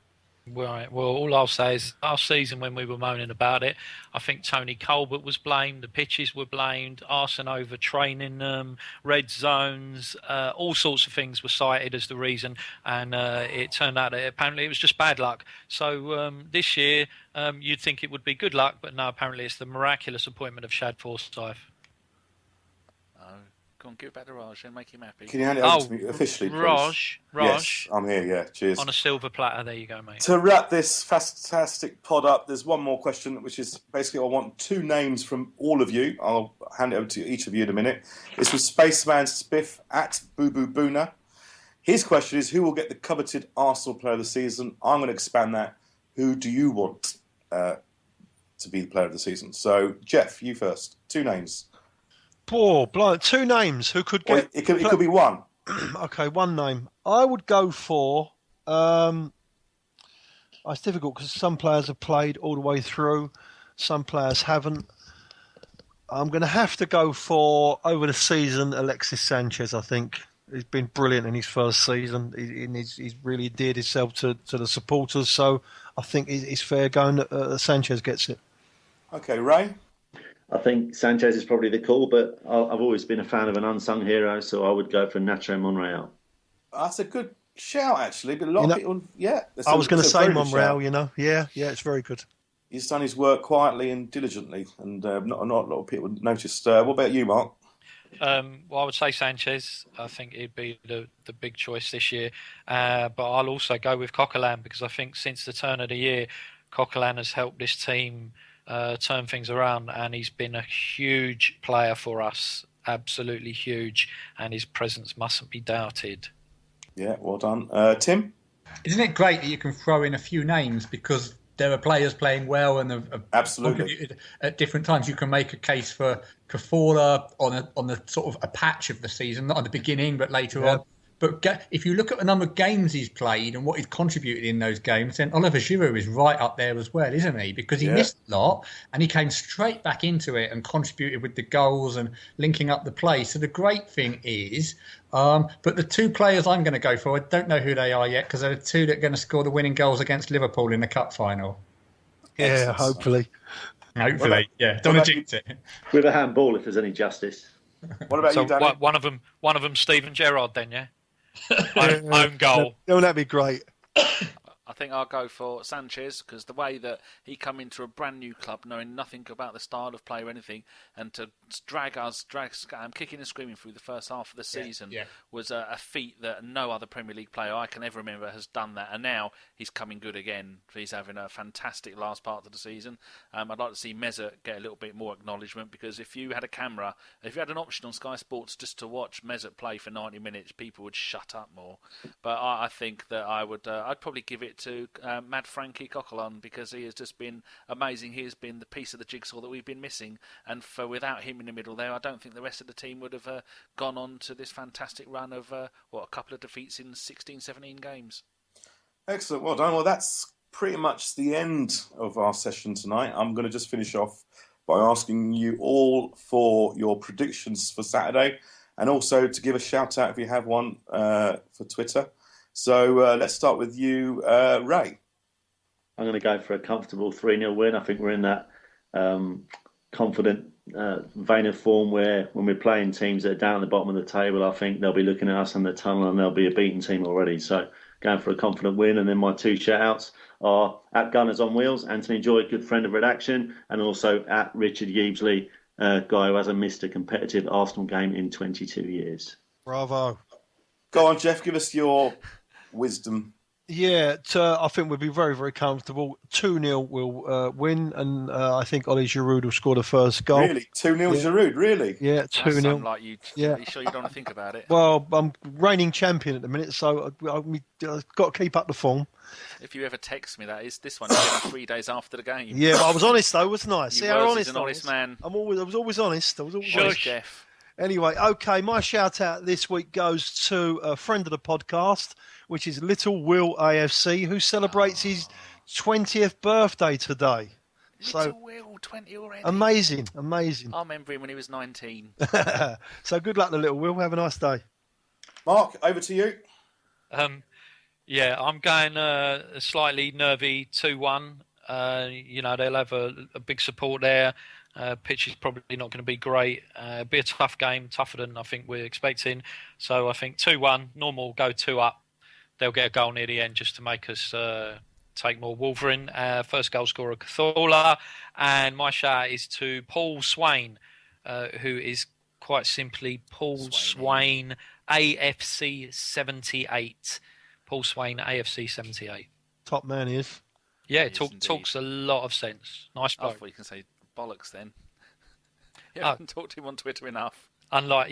Right. Well, all I'll say is last season when we were moaning about it, I think Tony Colbert was blamed, the pitches were blamed, Arsenal overtraining red zones, all sorts of things were cited as the reason, and it turned out that apparently it was just bad luck. So this year you'd think it would be good luck, but no, apparently it's the miraculous appointment of Shad Forsyth. Go on, give it back to Raj and make him happy. Can you hand it over to me officially, please? Raj. Yes, I'm here, yeah. Cheers. On a silver platter, there you go, mate. To wrap this fantastic pod up, there's one more question, which is basically I want 2 names from all of you. I'll hand it over to each of you in a minute. This was Spaceman Spiff at Boo Boo Boona. His question is, who will get the coveted Arsenal Player of the Season? I'm going to expand that. Who do you want to be the Player of the Season? So, Geoff, you first. 2 names. Poor blind. 2 names. Who could get? It could be one. Okay, 1 name. I would go for. It's difficult because some players have played all the way through, some players haven't. I'm going to have to go for over the season Alexis Sanchez. I think he's been brilliant in his first season. He's really endeared himself to the supporters. So I think it's fair going that Sanchez gets it. Okay, Ray. I think Sanchez is probably the call, but I've always been a fan of an unsung hero, so I would go for Nacho Monreal. That's a good shout, actually. But a lot of people, yeah. I was going to say Monreal. Yeah, it's very good. He's done his work quietly and diligently, and not a lot of people noticed. What about you, Mark? Well, I would say Sanchez. I think he'd be the big choice this year. But I'll also go with Coquelin because I think since the turn of the year, Coquelin has helped this team turn things around, and he's been a huge player for us, absolutely huge, and his presence mustn't be doubted. Yeah, well done. Tim? Isn't it great that you can throw in a few names because there are players playing well and have contributed at different times? You can make a case for Cafora on the sort of a patch of the season, not at the beginning, but later on. But if you look at the number of games he's played and what he's contributed in those games, then Oliver Giroud is right up there as well, isn't he? Because he missed a lot and he came straight back into it and contributed with the goals and linking up the play. So the great thing is, but the 2 players I'm going to go for, I don't know who they are yet because they're the 2 that are going to score the winning goals against Liverpool in the cup final. Yeah, hopefully. Hopefully, yeah. Don't jinx it. With a handball, if there's any justice. What about you, Danny? One of them, Steven Gerrard, then, yeah. Own goal. No, that'd be great. I think I'll go for Sanchez because the way that he come into a brand new club knowing nothing about the style of play or anything, and to drag kicking and screaming through the first half of the season was a feat that no other Premier League player I can ever remember has done that. And now he's coming good again. He's having a fantastic last part of the season. I'd like to see Mesut get a little bit more acknowledgement because if you had a camera, if you had an option on Sky Sports just to watch Mesut play for 90 minutes, people would shut up more. But I think that I'd probably give it to Mad Frankie Coquelin because he has just been amazing. He has been the piece of the jigsaw that we've been missing, and without him in the middle there, I don't think the rest of the team would have gone on to this fantastic run of a couple of defeats in 16, 17 games. Excellent, well done. Well, that's pretty much the end of our session tonight. I'm going to just finish off by asking you all for your predictions for Saturday, and also to give a shout out if you have one for Twitter. So let's start with you, Ray. I'm going to go for a comfortable 3-0 win. I think we're in that confident vein of form where when we're playing teams that are down at the bottom of the table, I think they'll be looking at us in the tunnel and they'll be a beaten team already. So going for a confident win. And then my 2 shout-outs are at Gunners on Wheels, Anthony Joy, good friend of redaction, and also at Richard Yeebsley, guy who hasn't missed a competitive Arsenal game in 22 years. Bravo. Go on, Geoff, give us your wisdom. Yeah, I think we'll be very, very comfortable. 2-0 will win, and I think Ollie Giroud will score the first goal. Really? 2-0 Yeah. Giroud, really? Yeah, Does 2-0. sound like you. Yeah. Are you sure you don't want to think about it? Well, I'm reigning champion at the minute, so I've got to keep up the form. If you ever text me, that is this one is only 3 days after the game. Yeah, but I was honest though, wasn't I? He's an honest man. I was always honest. Shush, Geoff. Anyway, okay, my shout out this week goes to a friend of the podcast, which is Little Will AFC, who celebrates his 20th birthday today. Little Will, 20 already. Amazing. I remember him when he was 19. So good luck to Little Will. Have a nice day. Mark, over to you. Yeah, I'm going a slightly nervy 2-1. They'll have a big support there. Pitch is probably not going to be great. Be a tough game, tougher than I think we're expecting. So I think 2-1, normal, go 2 up. They'll get a goal near the end just to make us take more Wolverine. First goal scorer, Cthulhu. And my shout is to Paul Swain, who is quite simply Paul Swain, AFC 78. Paul Swain, AFC 78. Top man he is. Yeah, talks a lot of sense. Nice bloke. I thought you can say bollocks then. You haven't talked to him on Twitter enough. Unlike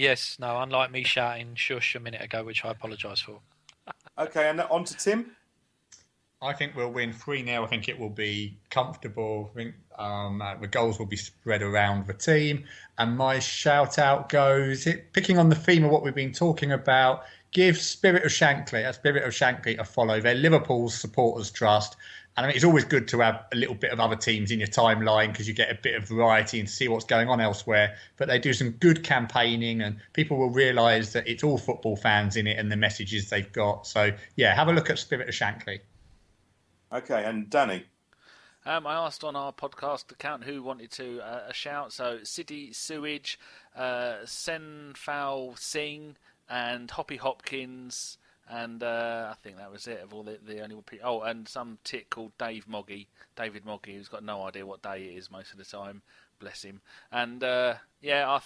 me shouting shush a minute ago, which I apologise for. Okay, and on to Tim. I think we'll win 3-0. I think it will be comfortable. I think the goals will be spread around the team. And my shout out goes, picking on the theme of what we've been talking about, give Spirit of Shankly a follow. They're Liverpool's supporters trust. And I mean, it's always good to have a little bit of other teams in your timeline because you get a bit of variety and see what's going on elsewhere. But they do some good campaigning and people will realise that it's all football fans in it and the messages they've got. So, yeah, have a look at Spirit of Shankly. Okay, and Danny. I asked on our podcast account who wanted to a shout. So City Sewage, Senfal Singh and Hoppy Hopkins. And I think that was it of all the only people. Oh, and some tit called David Moggy, who's got no idea what day it is most of the time. Bless him. And I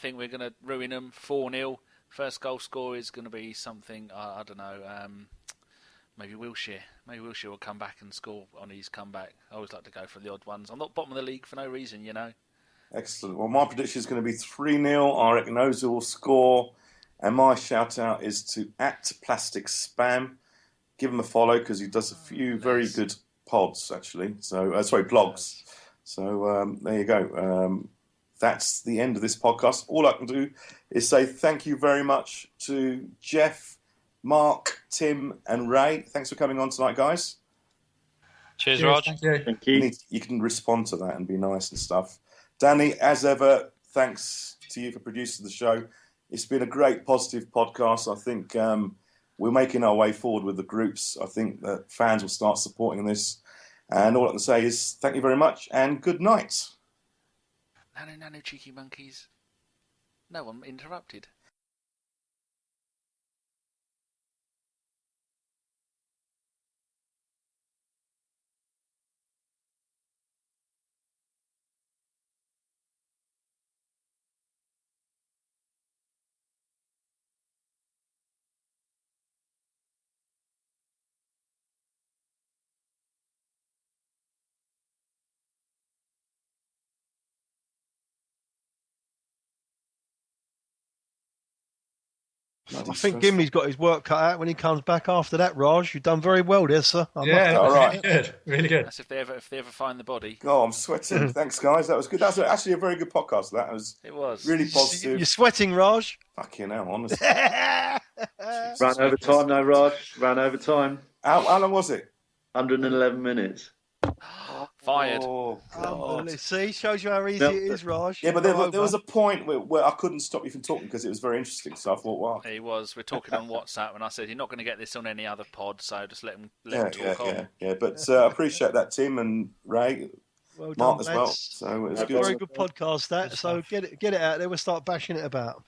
think we're going to ruin them 4-0. First goal score is going to be something, I don't know, maybe Wilshere. Maybe Wilshere will come back and score on his comeback. I always like to go for the odd ones. I'm not bottom of the league for no reason, you know. Excellent. Well, my prediction is going to be 3-0. I reckon Ozil will score. And my shout-out is to @PlasticSpam. Give him a follow because he does a few very good pods, actually. So, blogs. So, there you go. That's the end of this podcast. All I can do is say thank you very much to Geoff, Mark, Tim and Ray. Thanks for coming on tonight, guys. Cheers, Raj. Thank you. You can respond to that and be nice and stuff. Danny, as ever, thanks to you for producing the show. It's been a great, positive podcast. I think we're making our way forward with the groups. I think that fans will start supporting this. And all I can say is thank you very much and good night. No, cheeky monkeys. No one interrupted. I think Gimli's got his work cut out when he comes back after that, Raj. You've done very well there, sir. All right. Really good. That's if they ever find the body. Oh, I'm sweating. Thanks, guys. That was good. That was actually a very good podcast. It was. Really positive. You're sweating, Raj. Fucking hell, honestly. Ran over time, no, Raj. Ran over time. How long was it? 111 minutes. Fired. Oh, God. See, shows you how easy it is, Raj. Yeah, but there was a point where I couldn't stop you from talking because it was very interesting. So I thought, wow. He was. We're talking on WhatsApp, and I said, you're not going to get this on any other pod, so just let him talk on. Yeah. But I appreciate that, Tim and Ray, well Mark done, as well. lads. So it was It's a good. very good podcast, that. So get it out there. We'll start bashing it about.